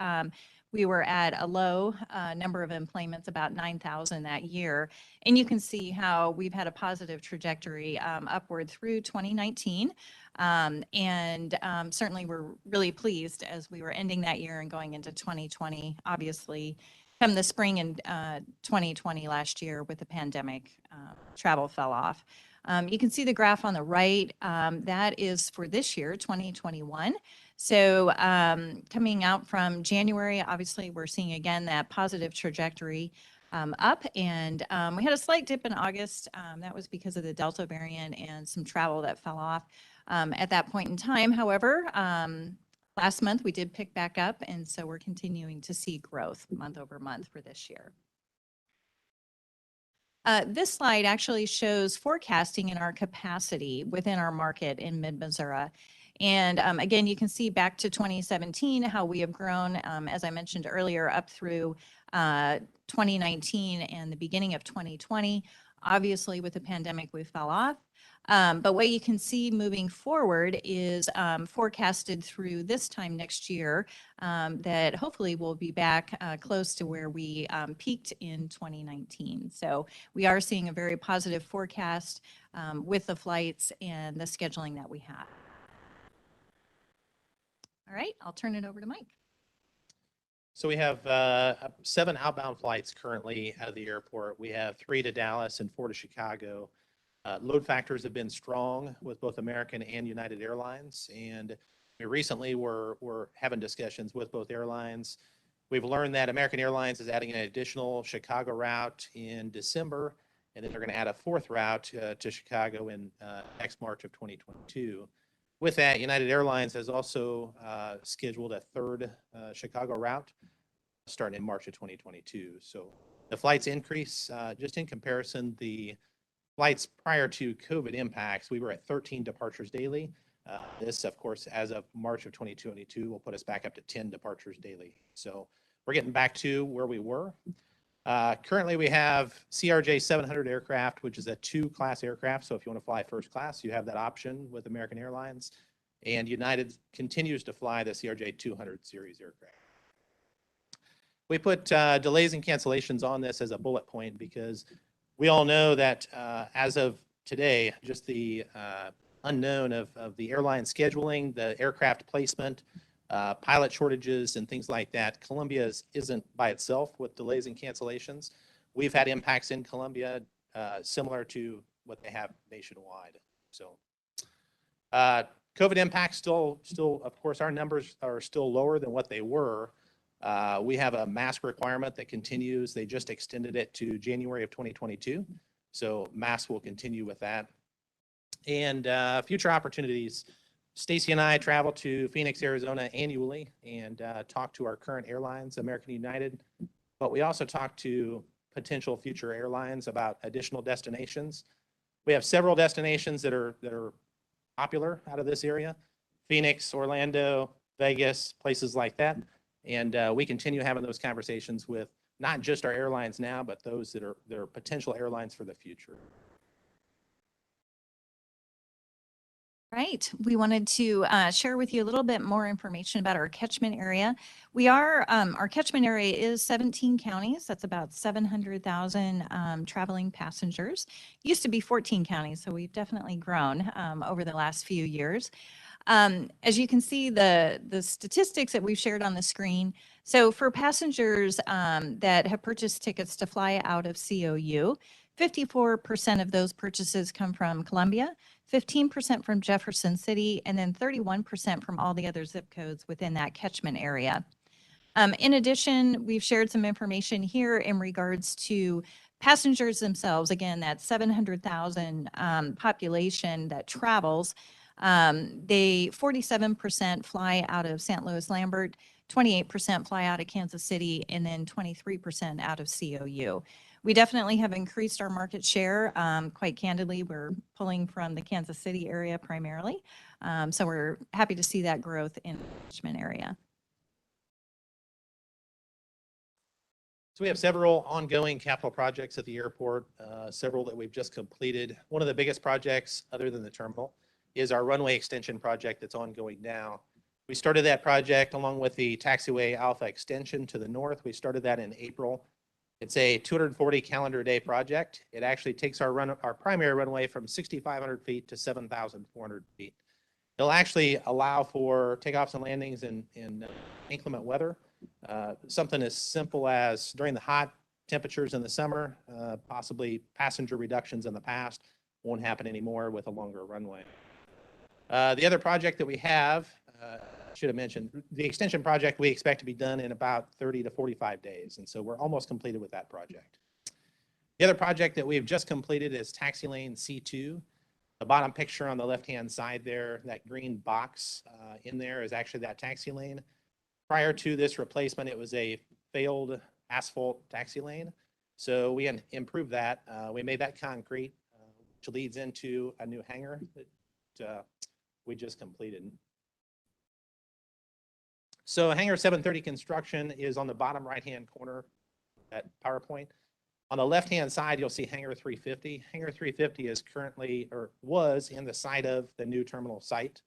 we were at a low number of employments, about 9,000 that year. And you can see how we've had a positive trajectory upward through 2019. Certainly we're really pleased as we were ending that year and going into 2020, obviously. Come the spring in 2020 last year with the pandemic, travel fell off. You can see the graph on the right. That is for this year, 2021. So coming out from January, obviously, we're seeing again that positive trajectory up. And we had a slight dip in August. That was because of the Delta variant and some travel that fell off at that point in time. However, last month, we did pick back up, and so we're continuing to see growth month over month for this year. This slide actually shows forecasting in our capacity within our market in mid-Missouri. And again, you can see back to 2017 how we have grown, as I mentioned earlier, up through 2019 and the beginning of 2020. Obviously, with the pandemic, we fell off. But what you can see moving forward is forecasted through this time next year that hopefully we'll be back close to where we peaked in 2019. So we are seeing a very positive forecast with the flights and the scheduling that we have. All right, I'll turn it over to Mike. So we have 7 outbound flights currently out of the airport. We have 3 to Dallas and 4 to Chicago. Load factors have been strong with both American and United Airlines, and we recently were having discussions with both airlines. We've learned that American Airlines is adding an additional Chicago route in December, and then they're going to add a 4th route to Chicago in next March of 2022. With that, United Airlines has also scheduled a 3rd Chicago route. starting in March of 2022. So the flights increase, just in comparison, the flights prior to COVID impacts, we were at 13 departures daily. This, of course, as of March of 2022, will put us back up to 10 departures daily. So we're getting back to where we were. Currently, we have CRJ 700 aircraft, which is a 2-class aircraft. So if you want to fly first class, you have that option with American Airlines. And United continues to fly the CRJ 200 series aircraft. We put delays and cancellations on this as a bullet point because we all know that as of today, just the unknown of the airline scheduling, the aircraft placement, pilot shortages and things like that. Columbia isn't by itself with delays and cancellations. We've had impacts in Columbia similar to what they have nationwide. So COVID impacts still, of course, our numbers are still lower than what they were. We have a mask requirement that continues. They just extended it to January of 2022. So masks will continue with that. And future opportunities. Stacy and I travel to Phoenix, Arizona annually and talk to our current airlines, American United, but we also talk to potential future airlines about additional destinations. We have several destinations that are popular out of this area: Phoenix, Orlando, Vegas, places like that. And we continue having those conversations with not just our airlines now, but those that are potential airlines for the future. Right. We wanted to share with you a little bit more information about our catchment area. Our catchment area is 17 counties. That's about 700,000 traveling passengers. Used to be 14 counties, so we've definitely grown over the last few years. As you can see, the statistics that we've shared on the screen. So for passengers that have purchased tickets to fly out of COU, 54% of those purchases come from Columbia, 15% from Jefferson City, and then 31% from all the other zip codes within that catchment area. In addition, we've shared some information here in regards to passengers themselves. Again, that 700,000 population that travels. They 47% fly out of St. Louis Lambert, 28% fly out of Kansas City, and then 23% out of COU. We definitely have increased our market share. Quite candidly, we're pulling from the Kansas City area primarily. So we're happy to see that growth in the catchment area. So we have several ongoing capital projects at the airport, several that we've just completed. One of the biggest projects, other than the terminal, is our runway extension project that's ongoing now. We started that project along with the taxiway Alpha extension to the north. We started that in April. It's a 240 calendar day project. It actually takes our primary runway from 6,500 feet to 7,400 feet. It'll actually allow for takeoffs and landings in inclement weather. Something as simple as during the hot temperatures in the summer, possibly passenger reductions in the past won't happen anymore with a longer runway. The other project that we have, should have mentioned, the extension project we expect to be done in about 30 to 45 days. And so we're almost completed with that project. The other project that we've just completed is Taxi Lane C2. The bottom picture on the left-hand side there, that green box in there is actually that taxi lane. Prior to this replacement, it was a failed asphalt taxi lane. So we improved that. We made that concrete, which leads into a new hangar that we just completed. So hangar 730 construction is on the bottom right-hand corner, that PowerPoint. On the left-hand side, you'll see hangar 350. Hangar 350 is currently, or was in the site of the new terminal site.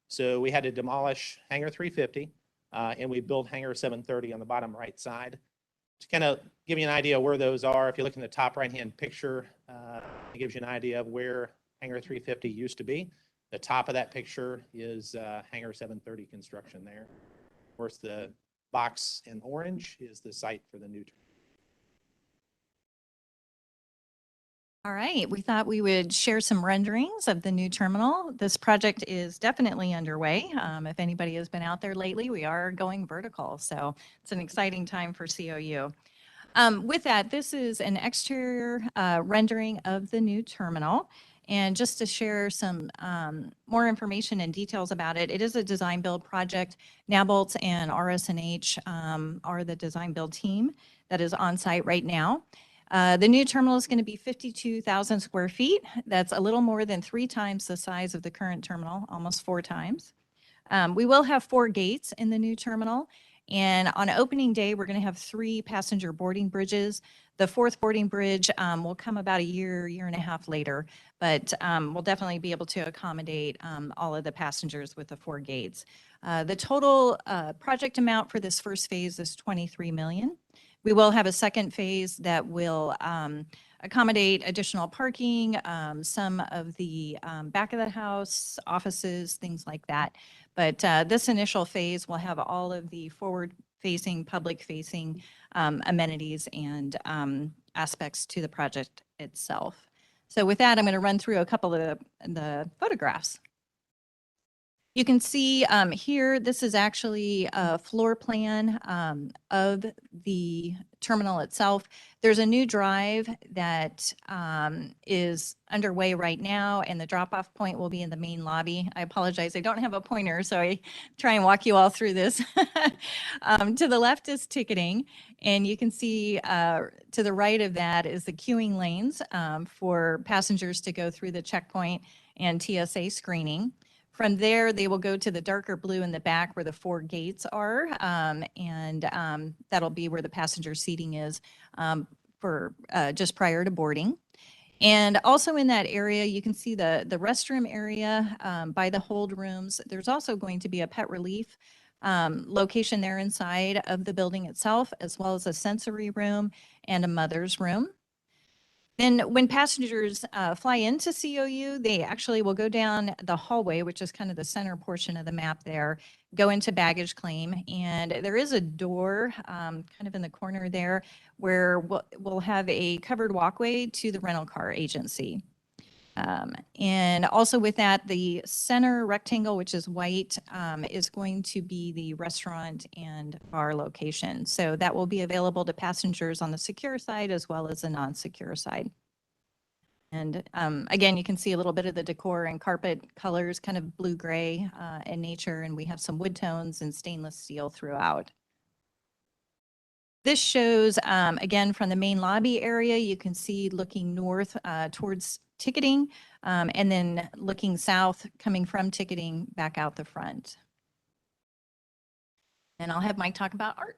So we had to demolish hangar 350 and we built hangar 730 on the bottom right side. To kind of give you an idea where those are, if you look in the top right-hand picture, it gives you an idea of where hangar 350 used to be. The top of that picture is hangar 730 construction there. Of course, the box in orange is the site for the new terminal. All right, we thought we would share some renderings of the new terminal. This project is definitely underway. If anybody has been out there lately, we are going vertical, so it's an exciting time for COU. With that, this is an exterior rendering of the new terminal. And just to share some more information and details about it, it is a design build project. Nabolts and RS&H are the design build team that is on site right now. The new terminal is going to be 52,000 square feet. That's a little more than 3 times the size of the current terminal, almost 4 times. We will have 4 gates in the new terminal. And on opening day, we're going to have 3 passenger boarding bridges. The 4th boarding bridge will come about a year and a half later, but we'll definitely be able to accommodate all of the passengers with the 4 gates. The total project amount for this first phase is $23 million. We will have a second phase that will accommodate additional parking, some of the back of the house, offices, things like that. But this initial phase will have all of the forward-facing, public-facing amenities and aspects to the project itself. So with that, I'm going to run through a couple of the photographs. You can see here, this is actually a floor plan of the terminal itself. There's a new drive that is underway right now, and the drop-off point will be in the main lobby. I apologize, I don't have a pointer, so I try and walk you all through this. To the left is ticketing, and you can see to the right of that is the queuing lanes for passengers to go through the checkpoint and TSA screening. From there, they will go to the darker blue in the back where the 4 gates are, and that'll be where the passenger seating is for just prior to boarding. And also in that area, you can see the restroom area by the hold rooms. There's also going to be a pet relief location there inside of the building itself, as well as a sensory room and a mother's room. Then when passengers fly into COU, they actually will go down the hallway, which is kind of the center portion of the map there, go into baggage claim. And there is a door kind of in the corner there where we'll have a covered walkway to the rental car agency. And also with that, the center rectangle, which is white, is going to be the restaurant and bar location. So that will be available to passengers on the secure side as well as the non-secure side. And again, you can see a little bit of the decor and carpet colors, kind of blue-gray in nature, and we have some wood tones and stainless steel throughout. This shows, again, from the main lobby area, you can see looking north towards ticketing, and then looking south, coming from ticketing back out the front. And I'll have Mike talk about art.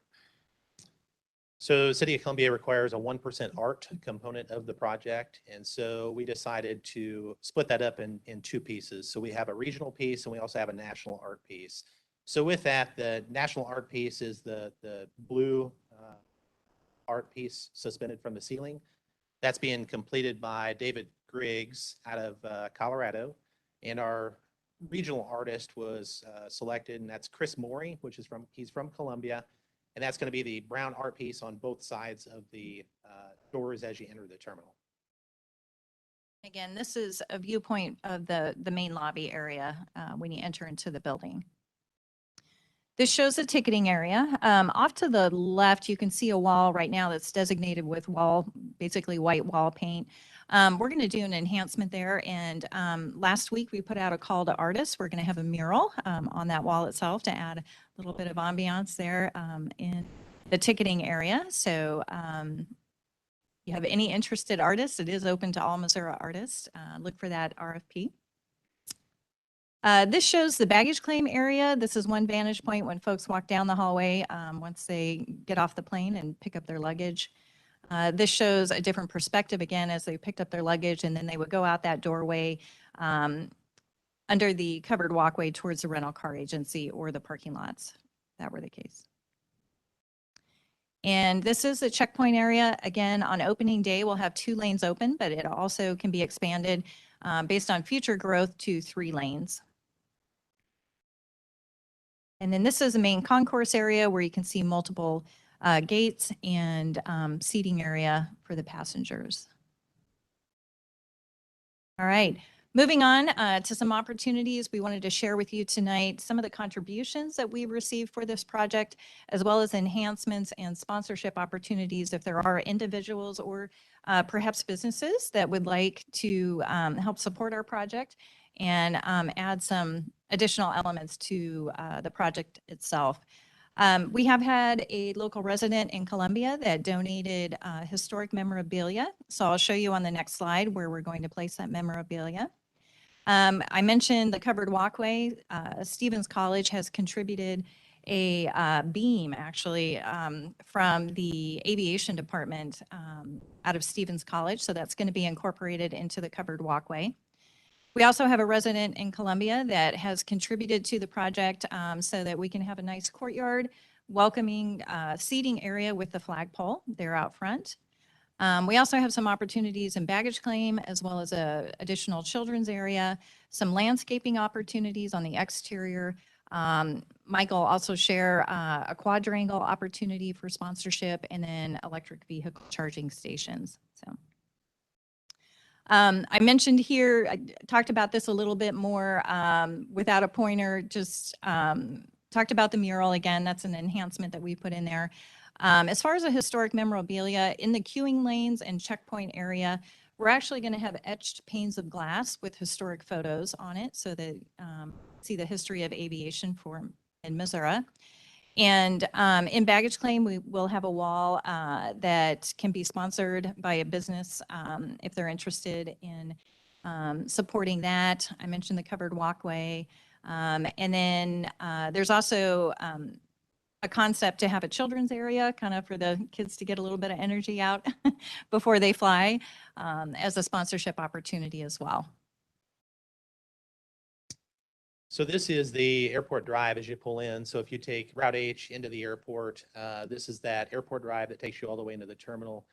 So City of Columbia requires a 1% art component of the project. And so we decided to split that up in 2 pieces. So we have a regional piece and we also have a national art piece. So with that, the national art piece is the blue art piece suspended from the ceiling. That's being completed by David Griggs out of Colorado. And our regional artist was selected, and that's Chris Morey, he's from Columbia. And that's going to be the brown art piece on both sides of the doors as you enter the terminal. Again, this is a viewpoint of the main lobby area when you enter into the building. This shows the ticketing area. Off to the left, you can see a wall right now that's designated with basically white wall paint. We're going to do an enhancement there. And last week we put out a call to artists. We're going to have a mural on that wall itself to add a little bit of ambiance there in the ticketing area. So if you have any interested artists, it is open to all Missouri artists. Look for that RFP. This shows the baggage claim area. This is one vantage point when folks walk down the hallway once they get off the plane and pick up their luggage. This shows a different perspective again as they picked up their luggage, and then they would go out that doorway under the covered walkway towards the rental car agency or the parking lots, if that were the case. And this is the checkpoint area. Again, on opening day, we'll have 2 lanes open, but it also can be expanded based on future growth to 3 lanes. And then this is the main concourse area where you can see multiple gates and seating area for the passengers. All right. Moving on to some opportunities, we wanted to share with you tonight some of the contributions that we received for this project, as well as enhancements and sponsorship opportunities if there are individuals or perhaps businesses that would like to help support our project and add some additional elements to the project itself. We have had a local resident in Columbia that donated historic memorabilia. So I'll show you on the next slide where we're going to place that memorabilia. I mentioned the covered walkway. Stevens College has contributed a beam actually from the aviation department out of Stevens College. So that's going to be incorporated into the covered walkway. We also have a resident in Columbia that has contributed to the project so that we can have a nice courtyard, welcoming seating area with the flagpole there out front. We also have some opportunities in baggage claim as well as a additional children's area, some landscaping opportunities on the exterior. Michael also share a quadrangle opportunity for sponsorship and then electric vehicle charging stations. So. I mentioned here, I talked about this a little bit more without a pointer, just talked about the mural again. That's an enhancement that we put in there. As far as the historic memorabilia, in the queuing lanes and checkpoint area, we're actually going to have etched panes of glass with historic photos on it so that see the history of aviation in Missouri. And in baggage claim, we will have a wall that can be sponsored by a business if they're interested in supporting that. I mentioned the covered walkway. And then there's also a concept to have a children's area kind of for the kids to get a little bit of energy out before they fly as a sponsorship opportunity as well. So this is the airport drive as you pull in. So if you take Route H into the airport, this is that airport drive that takes you all the way into the terminal.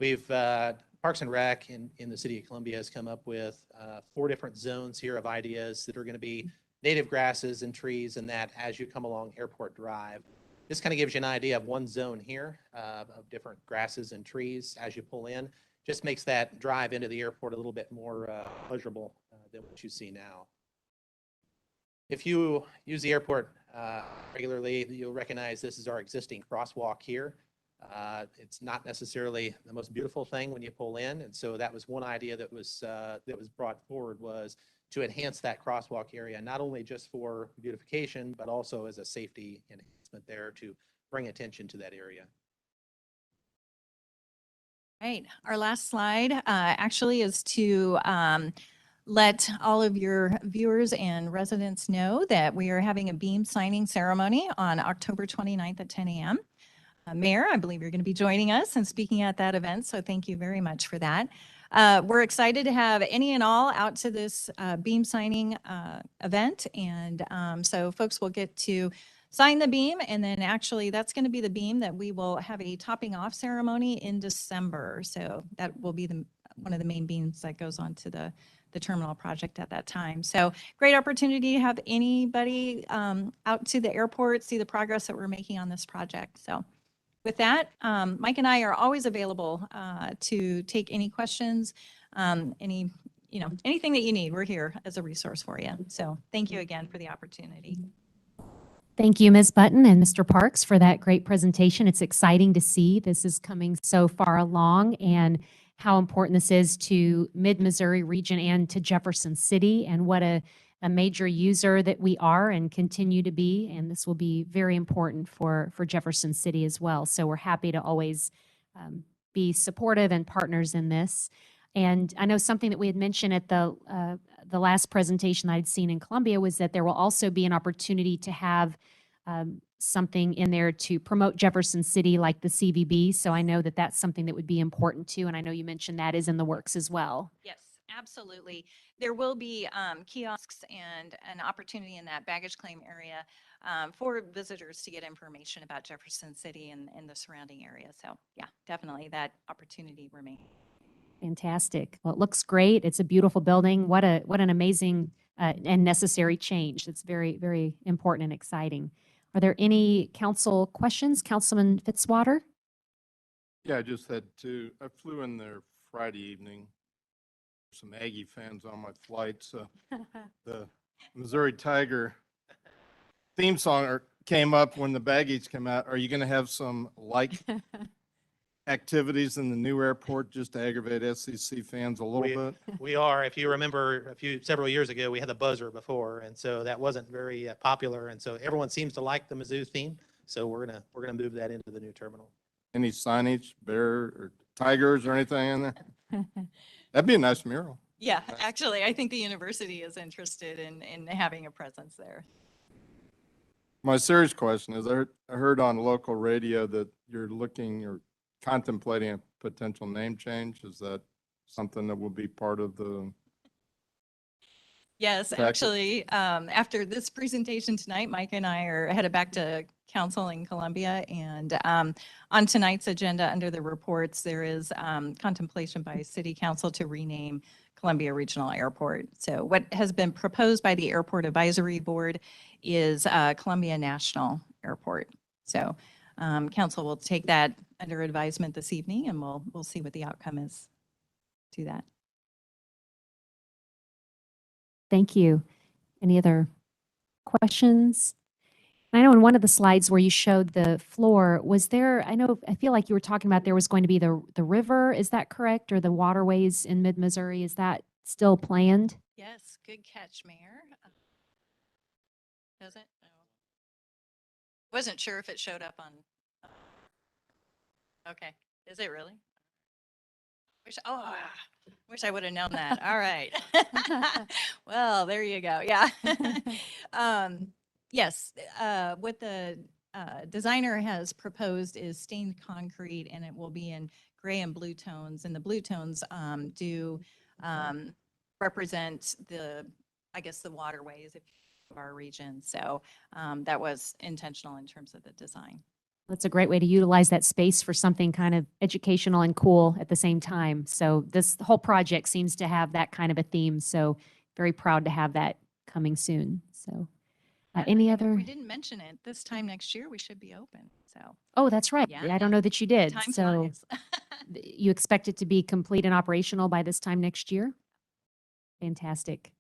We've Parks and Rec in the city of Columbia has come up with 4 different zones here of ideas that are going to be native grasses and trees and that as you come along Airport Drive. This kind of gives you an idea of one zone here of different grasses and trees as you pull in. Just makes that drive into the airport a little bit more pleasurable than what you see now. If you use the airport regularly, you'll recognize this is our existing crosswalk here. It's not necessarily the most beautiful thing when you pull in, and so that was one idea that was brought forward was to enhance that crosswalk area, not only just for beautification, but also as a safety enhancement there to bring attention to that area. Right. Our last slide actually is to let all of your viewers and residents know that we are having a beam signing ceremony on October 29th at 10 a.m. Mayor, I believe you're going to be joining us and speaking at that event, so thank you very much for that. We're excited to have any and all out to this beam signing event, and so folks will get to sign the beam, and then actually that's going to be the beam that we will have a topping off ceremony in December. So that will be one of the main beams that goes on to the terminal project at that time. So great opportunity to have anybody out to the airport, see the progress that we're making on this project. So with that, Mike and I are always available to take any questions, anything that you need. We're here as a resource for you. So thank you again for the opportunity. Thank you, Ms. Button and Mr. Parks, for that great presentation. It's exciting to see this is coming so far along and how important this is to Mid-Missouri region and to Jefferson City, and what a major user that we are and continue to be. And this will be very important for Jefferson City as well. So we're happy to always be supportive and partners in this. And I know something that we had mentioned at the last presentation I'd seen in Columbia was that there will also be an opportunity to have something in there to promote Jefferson City like the CVB. So I know that that's something that would be important too. And I know you mentioned that is in the works as well. Yes, absolutely. There will be kiosks and an opportunity in that baggage claim area for visitors to get information about Jefferson City and the surrounding area. So yeah, definitely that opportunity remains. Fantastic. Well, it looks great. It's a beautiful building. What an amazing and necessary change. It's very, very important and exciting. Are there any council questions? Councilman Fitzwater? Yeah, I just had 2. I flew in there Friday evening. some Aggie fans on my flight, so the Missouri Tiger theme song came up when the baggies came out. Are you going to have some activities in the new airport just to aggravate SEC fans a little bit? We are, if you remember several years ago, we had the buzzer before, and so that wasn't very popular. And so everyone seems to like the Mizzou theme. So we're gonna move that into the new terminal. Any signage, bear or tigers or anything in there? That'd be a nice mural. Yeah, actually, I think the university is interested in having a presence there. My serious question is, I heard on local radio that you're looking or contemplating a potential name change. Is that something that will be part of the? Yes, package? actually, after this presentation tonight, Mike and I are headed back to council in Columbia. And on tonight's agenda, under the reports, there is contemplation by City Council to rename Columbia Regional Airport. So what has been proposed by the Airport Advisory Board is Columbia National Airport. So council will take that under advisement this evening, and we'll see what the outcome is to that. Thank you. Any other questions? I know in one of the slides where you showed the floor, was there, I feel like you were talking about there was going to be the river, is that correct? Or the waterways in mid-Missouri, is that still planned? Yes, good catch, Mayor. Does it? No. Wasn't sure if it showed up on. Okay, is it really? Wish I would have known that. All right. Well, there you go. Yeah. Yes, what the designer has proposed is stained concrete, and it will be in gray and blue tones. And the blue tones do represent the waterways of our region. So that was intentional in terms of the design. That's a great way to utilize that space for something kind of educational and cool at the same time. So this whole project seems to have that kind of a theme. So very proud to have that coming soon. So any other? We didn't mention it. This time next year, we should be open. So. Oh, that's right. Yeah. I don't know that you did. Time So flies. you expect it to be complete and operational by this time next year? Fantastic.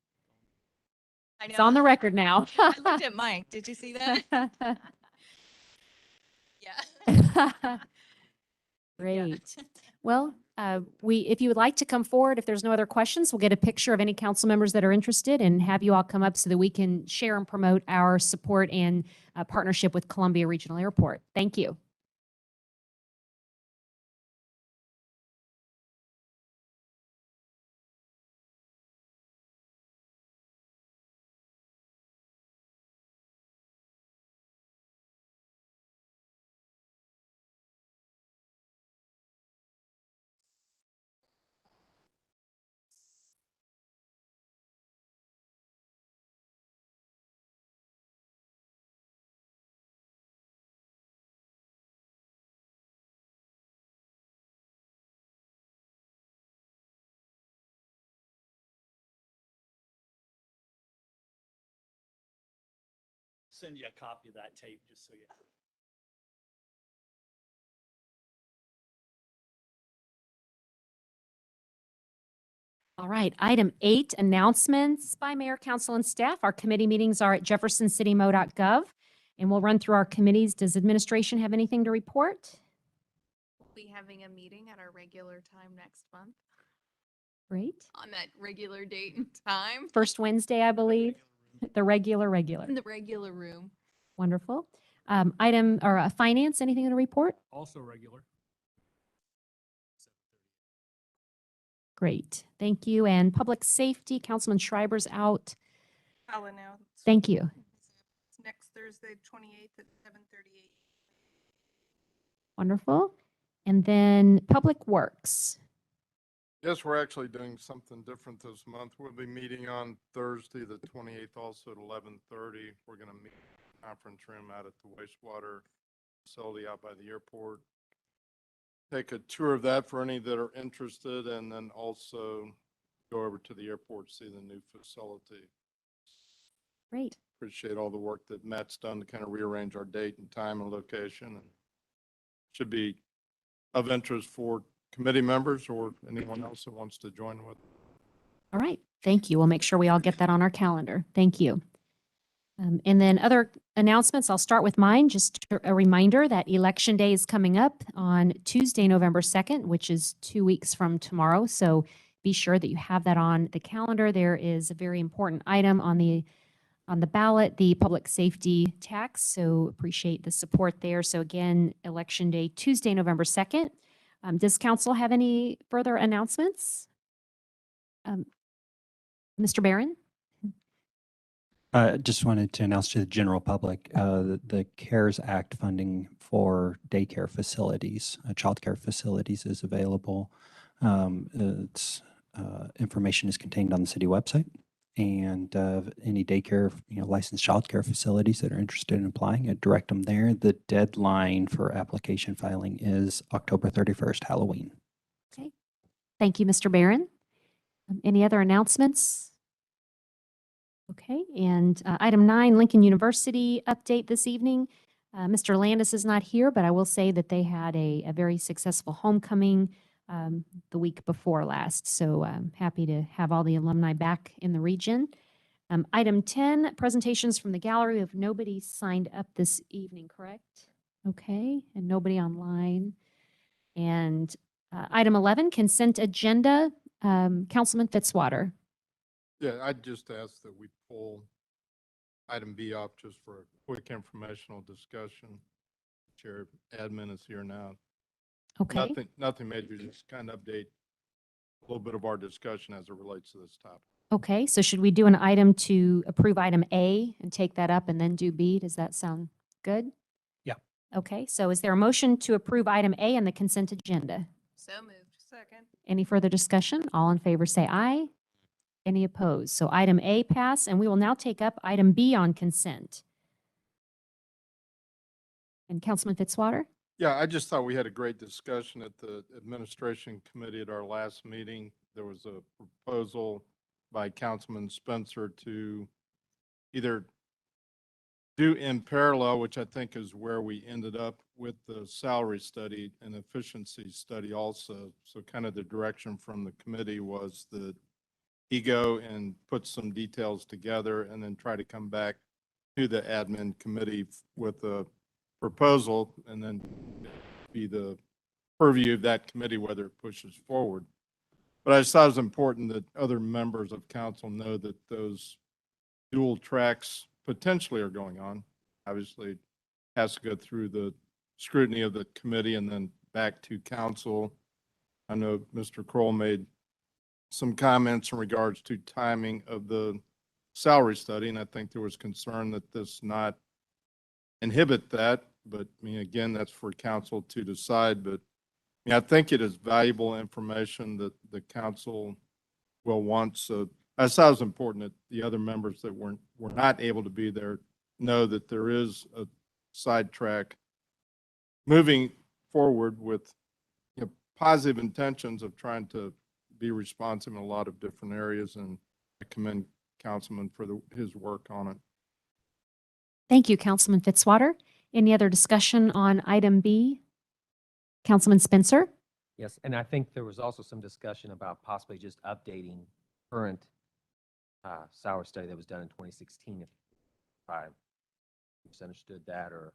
I know. It's on the record now. I looked at Mike. Did you see that? Yeah. Great. Well, if you would like to come forward, if there's no other questions, we'll get a picture of any council members that are interested and have you all come up so that we can share and promote our support and partnership with Columbia Regional Airport. Thank you. Send you a copy of that tape just so you. All right, item 8, announcements by mayor, council, and staff. Our committee meetings are at jeffersoncitimo.gov, and we'll run through our committees. Does administration have anything to report? We'll be having a meeting at our regular time next month Great. on that regular date and time First Wednesday, I believe. The regular. in the regular room. Wonderful. Item or finance, anything to report? Also regular. Great. Thank you. And public safety, Councilman Schreiber's out. I'll announce. Thank you. It's next Thursday, 28th at 7:38. Wonderful. And then public works. Yes, we're actually doing something different this month. We'll be meeting on Thursday, the 28th, also at 11:30. We're going to meet in the conference room out at the wastewater facility out by the airport. Take a tour of that for any that are interested, and then also go over to the airport, see the new facility. Great. Appreciate all the work that Matt's done to kind of rearrange our date and time and location, and should be of interest for committee members or anyone else that wants to join with. All right, thank you. We'll make sure we all get that on our calendar. Thank you. And then other announcements, I'll start with mine. Just a reminder that Election Day is coming up on Tuesday, November 2nd, which is 2 weeks from tomorrow. So be sure that you have that on the calendar. There is a very important item on the ballot, the public safety tax. So appreciate the support there. So again, Election Day, Tuesday, November 2nd. Does council have any further announcements? Mr. Barron? Just wanted to announce to the general public, the CARES Act funding for daycare facilities, childcare facilities is available. Information is contained on the city website. And any daycare, licensed childcare facilities that are interested in applying, direct them there. The deadline for application filing is October 31st, Halloween. Okay. Thank you, Mr. Barron. Any other announcements? Okay, and item 9, Lincoln University update this evening. Mr. Landis is not here, but I will say that they had a very successful homecoming the week before last. So I'm happy to have all the alumni back in the region. Item 10, presentations from the gallery. We have nobody signed up this evening, correct? Okay, and nobody online. And item 11, consent agenda. Councilman Fitzwater. Yeah, I'd just ask that we pull item B off just for a quick informational discussion. Chair admin is here now. Okay. Nothing major, just kind of update a little bit of our discussion as it relates to this topic. Okay, so should we do an item to approve item A and take that up and then do B? Does that sound good? Yeah. Okay, so is there a motion to approve item A on the consent agenda? So moved. Second. Any further discussion? All in favor say aye. Any opposed? So item A pass, and we will now take up item B on consent. And Councilman Fitzwater? Yeah, I just thought we had a great discussion at the administration committee at our last meeting. There was a proposal by Councilman Spencer to either do in parallel, which I think is where we ended up with the salary study and efficiency study also. So kind of the direction from the committee was that he go and put some details together and then try to come back to the admin committee with a proposal and then be the purview of that committee whether it pushes forward. But I just thought it was important that other members of council know that those dual tracks potentially are going on. Obviously, it has to go through the scrutiny of the committee and then back to council. I know Mr. Kroll made some comments in regards to timing of the salary study, and I think there was concern that this not inhibit that, but I mean, again, that's for council to decide, but I mean, I think it is valuable information that the council will want. So I thought it was important that the other members that were not able to be there know that there is a sidetrack moving forward with positive intentions of trying to be responsive in a lot of different areas, and I commend Councilman for his work on it. Thank you, Councilman Fitzwater. Any other discussion on item B? Councilman Spencer? Yes, and I think there was also some discussion about possibly just updating current salary study that was done in 2016, if I misunderstood that, or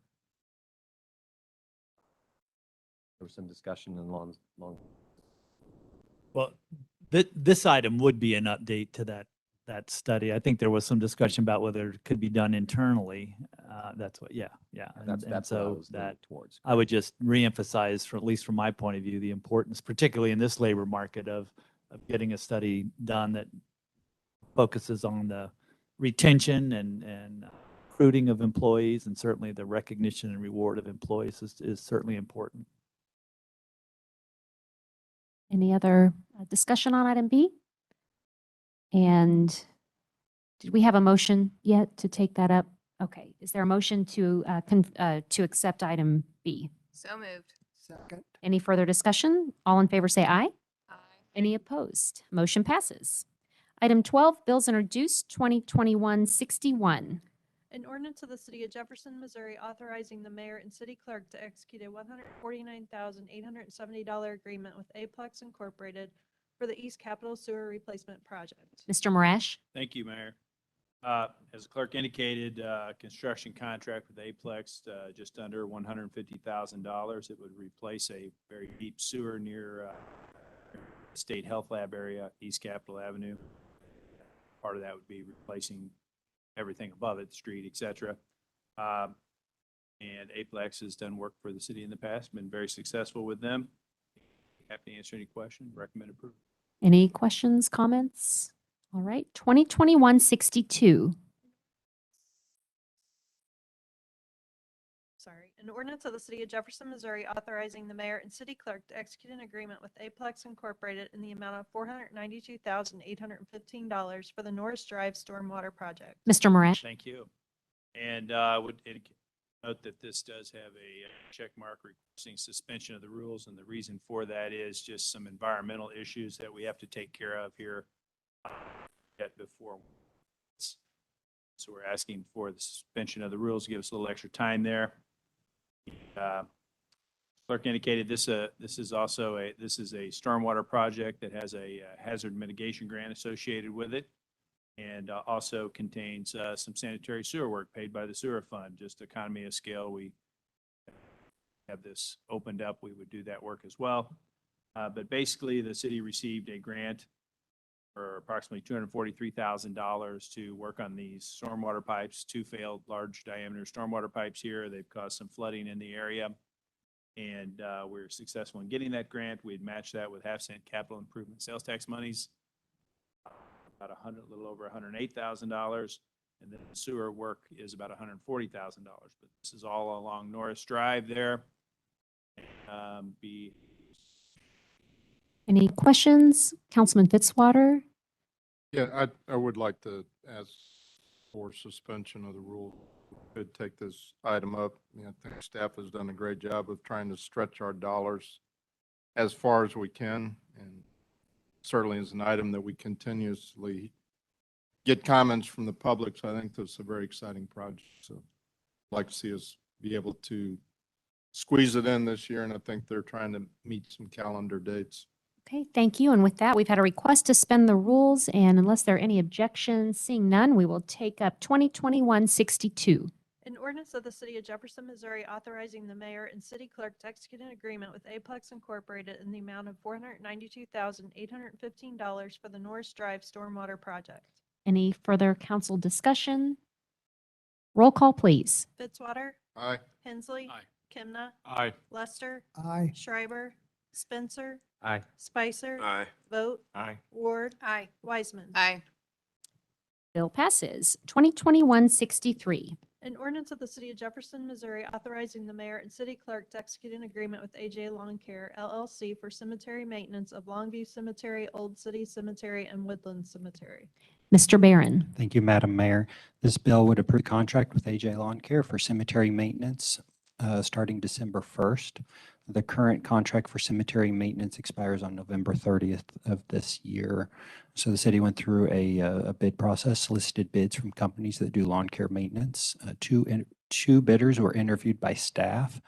there was some discussion along. Well, this item would be an update to that study. I think there was some discussion about whether it could be done internally. That's what, yeah. That's what I so was leaning towards. I would just reemphasize, at least from my point of view, the importance, particularly in this labor market, of getting a study done that focuses on the retention and recruiting of employees, and certainly the recognition and reward of employees is certainly important. Any other discussion on item B? And did we have a motion yet to take that up? Okay, is there a motion to accept item B? So moved. Second. Any further discussion? All in favor say aye. Aye. Any opposed? Motion passes. Item 12, bills introduced 2021-61. An ordinance of the City of Jefferson, Missouri, authorizing the mayor and city clerk to execute a $149,870 agreement with Aplex Incorporated for the East Capitol Sewer Replacement Project. Mr. Marash? Thank you, Mayor. As the clerk indicated, construction contract with Aplex, just under $150,000. It would replace a very deep sewer near State Health Lab area, East Capitol Avenue. Part of that would be replacing everything above it, the street, et cetera. And Aplex has done work for the city in the past, been very successful with them. Happy to answer any question. Recommend approval. Any questions, comments? All right, 2021-62. An ordinance of the City of Jefferson, Missouri, authorizing the mayor and city clerk to execute an agreement with Aplex Incorporated in the amount of $492,815 for the Norris Drive Stormwater Project. Mr. Marash? Thank you. And I would note that this does have a check mark requesting suspension of the rules, and the reason for that is just some environmental issues that we have to take care of here before. So we're asking for the suspension of the rules to give us a little extra time there. Clerk indicated this is also a stormwater project that has a hazard mitigation grant associated with it, and also contains some sanitary sewer work paid by the sewer fund. Just economy of scale, we have this opened up, we would do that work as well. But basically, the city received a grant for approximately $243,000 to work on these stormwater pipes, 2 failed large diameter stormwater pipes here. They've caused some flooding in the area. And we were successful in getting that grant. We had matched that with half-cent capital improvement sales tax monies, about a little over $108,000. And then the sewer work is about $140,000. But this is all along Norris Drive there. Any questions? Councilman Fitzwater? Yeah, I would like to ask for suspension of the rule. Could take this item up. I think staff has done a great job of trying to stretch our dollars as far as we can, and certainly is an item that we continuously get comments from the public. So I think this is a very exciting project. So I'd like to see us be able to squeeze it in this year, and I think they're trying to meet some calendar dates. Okay, thank you. And with that, we've had a request to suspend the rules, and unless there are any objections, seeing none, we will take up 2021-62. An ordinance of the City of Jefferson, Missouri, authorizing the mayor and city clerk to execute an agreement with Aplex Incorporated in the amount of $492,815 for the Norris Drive Stormwater Project. Any further council discussion? Roll call, please. Fitzwater. Aye. Hensley. Aye. Kimna. Aye. Lester. Aye. Schreiber. Spencer. Aye. Spicer. Aye. Vote. Aye. Ward. Aye. Wiseman. Aye. Bill passes. 2021-63. An ordinance of the City of Jefferson, Missouri, authorizing the mayor and city clerk to execute an agreement with AJ Lawn Care LLC for cemetery maintenance of Longview Cemetery, Old City Cemetery, and Woodland Cemetery. Mr. Barron? Thank you, Madam Mayor. This bill would approve a contract with AJ Lawn Care for cemetery maintenance starting December 1st. The current contract for cemetery maintenance expires on November 30th of this year. So the city went through a bid process, solicited bids from companies that do lawn care maintenance. Two bidders were interviewed by staff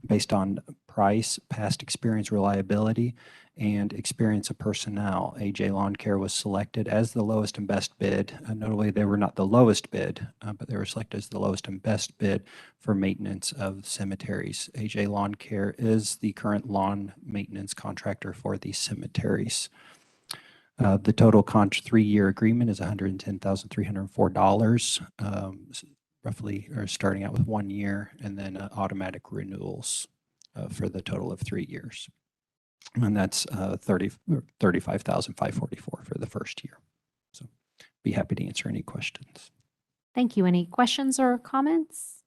based on price, past experience, reliability, and experience of personnel. AJ Lawn Care was selected as the lowest and best bid. Notably, they were not the lowest bid, but they were selected as the lowest and best bid for maintenance of cemeteries. AJ Lawn Care is the current lawn maintenance contractor for these cemeteries. The total 3-year agreement is $110,304, roughly, or starting out with 1 year, and then automatic renewals for the total of 3 years. And that's $35,544 for the first year. So be happy to answer any questions. Thank you. Any questions or comments?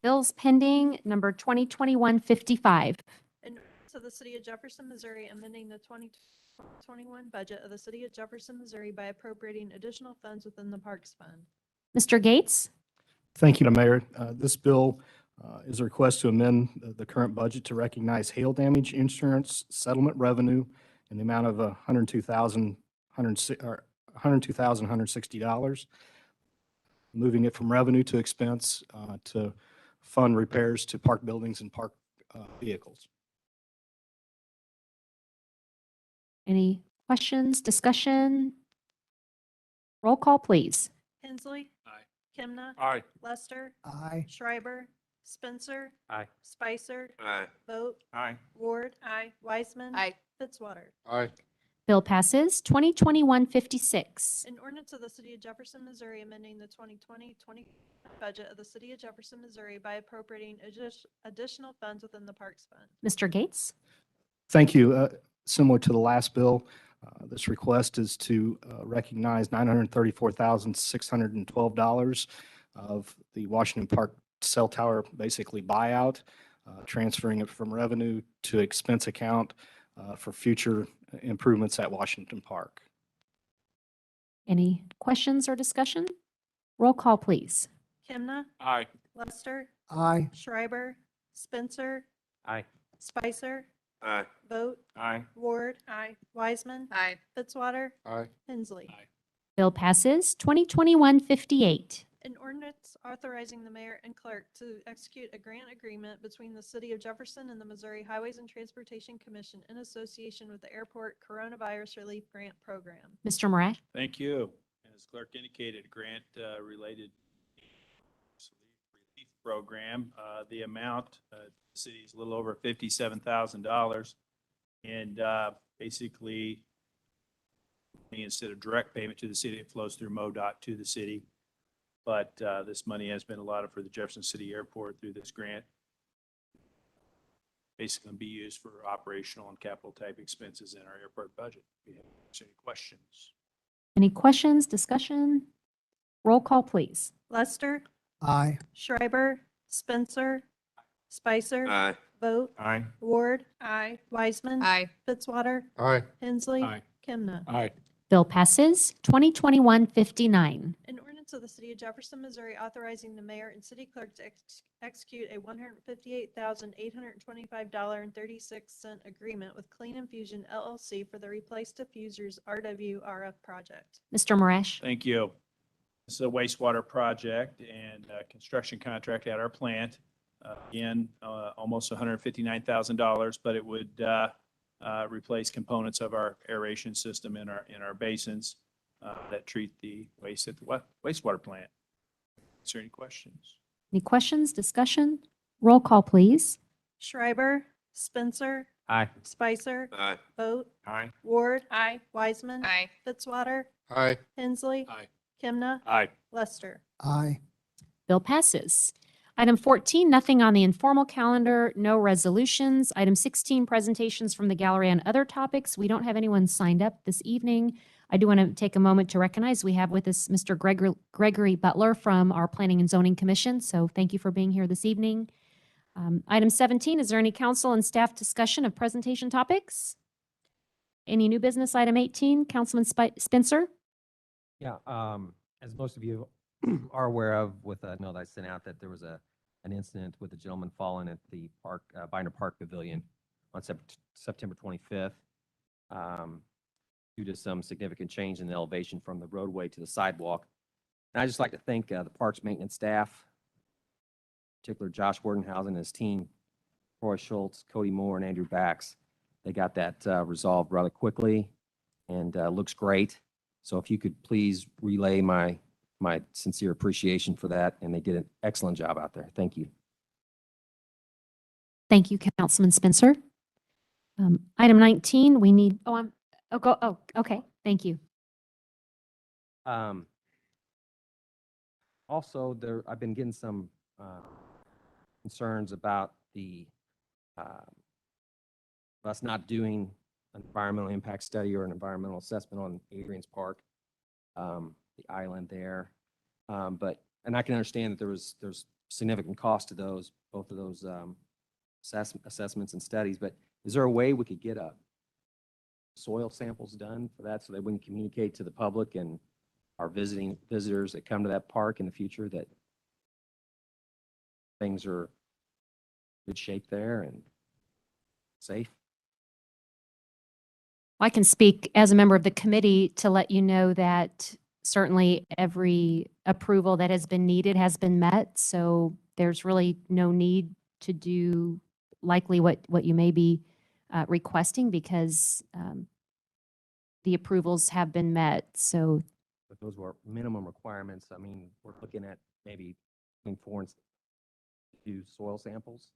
Bills pending, number 2021-55. An ordinance of the City of Jefferson, Missouri, amending the 2021 budget of the City of Jefferson, Missouri by appropriating additional funds within the Parks Fund. Mr. Gates? Thank you, Mayor. This bill is a request to amend the current budget to recognize hail damage insurance settlement revenue in the amount of $102,160, moving it from revenue to expense to fund repairs to park buildings and park vehicles. Any questions, discussion? Roll call, please. Hensley. Aye. Kimna. Aye. Lester. Aye. Schreiber. Spencer. Aye. Spicer. Aye. Vogt. Aye. Ward. Wiseman. Aye. Fitzwater. Aye. Bill passes. 2021-56. An ordinance of the City of Jefferson, Missouri, amending the 2020 budget of the City of Jefferson, Missouri by appropriating additional funds within the Parks Fund. Mr. Gates? Thank you. Similar to the last bill, this request is to recognize $934,612 of the Washington Park cell tower basically buyout, transferring it from revenue to expense account for future improvements at Washington Park. Any questions or discussion? Roll call, please. Kimna. Aye. Lester. Aye. Schreiber. Spencer. Aye. Spicer. Aye. Vogt. Aye. Ward. Wiseman. Aye. Fitzwater. Aye. Hensley. Aye. Bill passes. 2021-58. An ordinance authorizing the mayor and clerk to execute a grant agreement between the City of Jefferson and the Missouri Highways and Transportation Commission in association with the Airport Coronavirus Relief Grant Program. Mr. Marash? Thank you. As Clerk indicated, grant related relief program. The amount, the city is a little over $57,000. And basically, instead of direct payment to the city, it flows through MoDOT to the city. But this money has been allotted for the Jefferson City Airport through this grant. Basically be used for operational and capital type expenses in our airport budget. If you have any questions? Any questions, discussion? Roll call, please. Lester. Aye. Schreiber. Spencer. Spicer. Aye. Vogt. Aye. Ward. Wiseman. Aye. Fitzwater. Aye. Hensley. Aye. Kimna. Aye. Bill passes. 2021-59. An ordinance of the City of Jefferson, Missouri, authorizing the mayor and city clerk to execute a $158,825.36 agreement with Clean Infusion LLC for the Replace Diffusers RWRF project. Mr. Marash? Thank you. This is a wastewater project and construction contract at our plant. Again, almost $159,000, but it would replace components of our aeration system in our basins that treat the waste at the wastewater plant. Is there any questions? Any questions, discussion? Roll call, please. Schreiber. Spencer. Aye. Spicer. Aye. Vogt. Aye. Ward. Wiseman. Aye. Fitzwater. Aye. Hensley. Aye. Kimna. Aye. Lester. Aye. Bill passes. Item 14, nothing on the informal calendar, no resolutions. Item 16, presentations from the gallery on other topics. We don't have anyone signed up this evening. I do want to take a moment to recognize we have with us Mr. Gregory Butler from our Planning and Zoning Commission. So thank you for being here this evening. Item 17, is there any council and staff discussion of presentation topics? Any new business? Item 18, Councilman Spencer? Yeah, as most of you are aware of with a note I sent out that there was an incident with a gentleman falling at the park, Binder Park Pavilion on September 25th. Due to some significant change in the elevation from the roadway to the sidewalk. And I'd just like to thank the parks maintenance staff, in particular Josh Wordenhausen and his team, Roy Schultz, Cody Moore, and Andrew Bax. They got that resolved rather quickly and looks great. So if you could please relay my sincere appreciation for that, and they did an excellent job out there. Thank you. Thank you, Councilman Spencer. Item 19, we need, okay, thank you. Also, I've been getting some concerns about us not doing an environmental impact study or an environmental assessment on Adrian's Park, the island there. And I can understand that there's significant cost to both of those assessments and studies, but is there a way we could get soil samples done for that so that we can communicate to the public and our visitors that come to that park in the future that things are in good shape there and safe? I can speak as a member of the committee to let you know that certainly every approval that has been needed has been met. So there's really no need to do likely what you may be requesting because the approvals have been met. So But those were minimum requirements. I mean, we're looking at maybe between 4 and 2 soil samples.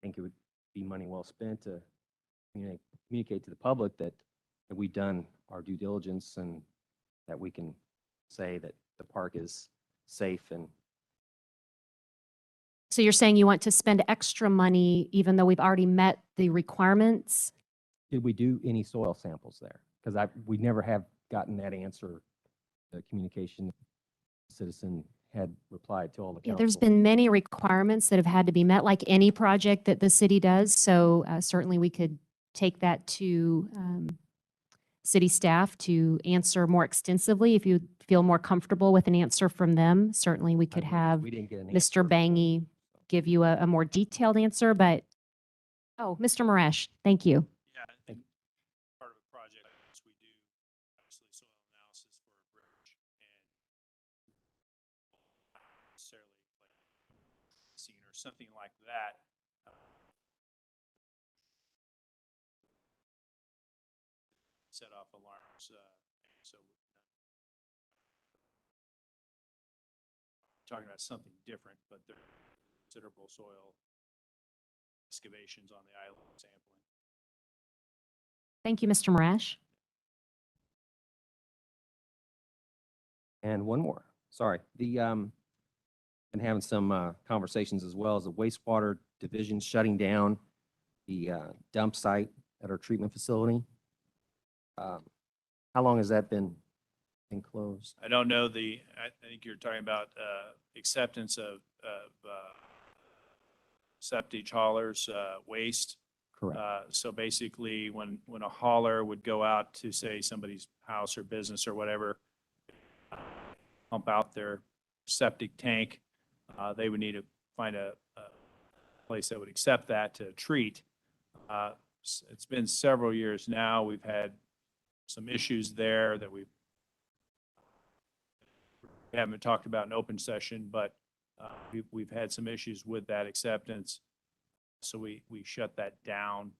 I think it would be money well spent to communicate to the public that we've done our due diligence and that we can say that the park is safe. And so you're saying you want to spend extra money even though we've already met the requirements? did we do any soil samples there? Because we never have gotten that answer. The communication citizen had replied to all the Yeah, council. there's been many requirements that have had to be met, like any project that the city does. So certainly we could take that to city staff to answer more extensively. If you feel more comfortable with an answer from them, certainly we could have We didn't get an Mr. answer. Bangy give you a more detailed answer, but, oh, Mr. Maresh, thank you. Yeah, I think part of a project is we do obviously soil analysis for a bridge and not necessarily like scene or something like that. Set off alarms. So talking about something different, but there are considerable soil excavations on the island sampling. Thank you, Mr. Marash. And one more, sorry. Been having some conversations as well as the wastewater division shutting down the dump site at our treatment facility. How long has that been closed? I don't know I think you're talking about acceptance of septic haulers, waste. Correct. So basically, when a hauler would go out to, say, somebody's house or business or whatever, pump out their septic tank, they would need to find a place that would accept that to treat. It's been several years now. We've had some issues there that we haven't talked about in open session, but we've had some issues with that acceptance. So we shut that down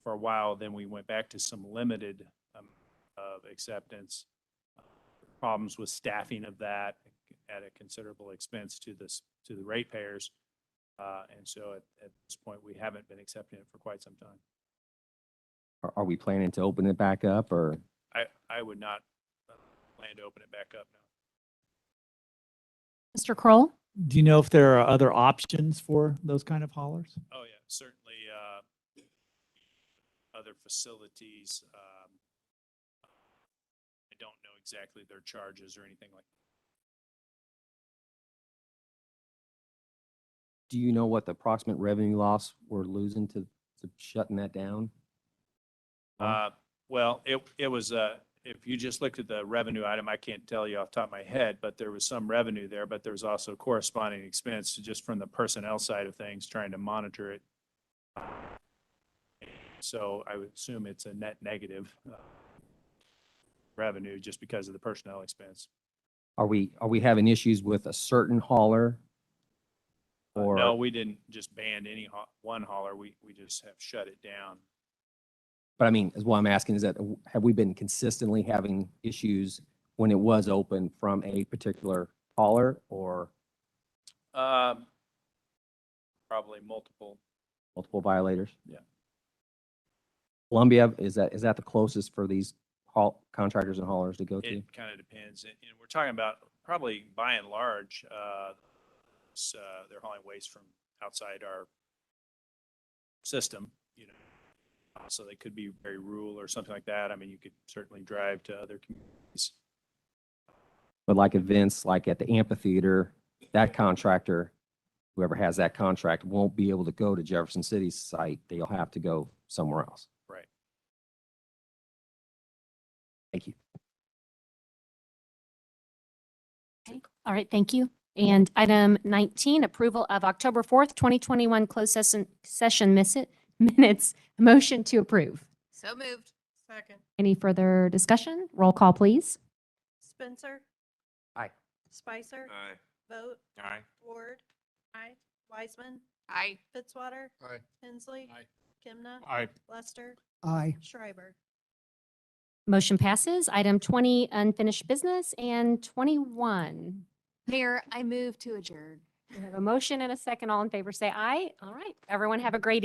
for a while. Then we went back to some limited of acceptance. Problems with staffing of that at a considerable expense to the ratepayers. And so at this point, we haven't been accepting it for quite some time. Are we planning to open it back up, or? I would not plan to open it back up now. Mr. Kroll? Do you know if there are other options for those kind of haulers? Oh, yeah, certainly other facilities. I don't know exactly their charges or anything like that. Do you know what the approximate revenue loss we're losing to shutting that down? Well, it was, if you just looked at the revenue item, I can't tell you off the top of my head, but there was some revenue there, but there was also corresponding expense just from the personnel side of things, trying to monitor it. So I would assume it's a net negative revenue just because of the personnel expense. Are we having issues with a certain hauler? Or No, we didn't just ban any one hauler. We just have shut it down. But I mean, is what I'm asking is that have we been consistently having issues when it was open from a particular hauler, or Probably multiple. violators? Yeah. Columbia, is that the closest for these contractors and haulers to go to? It kind of depends. And we're talking about probably by and large, they're hauling waste from outside our system, so they could be very rural or something like that. I mean, you could certainly drive to other communities. But like events like at the amphitheater, that contractor, whoever has that contract, won't be able to go to Jefferson City's site. They'll have to go somewhere else. Right. Thank you. Okay. All right, thank you. And item 19, approval of October 4th, 2021 closed session minutes. Motion to approve. So moved. Second. Any further discussion? Roll call, please. Spencer. Aye. Spicer. Aye. Vote. Aye. Ward. Aye. Wiseman. Aye. Fitzwater. Aye. Hensley. Aye. Kimna. Aye. Lester. Aye. Schreiber. Motion passes. Item 20, unfinished business, and 21. Mayor, I move to adjourn. We have a motion and a second. All in favor, say aye. All right. Everyone have a great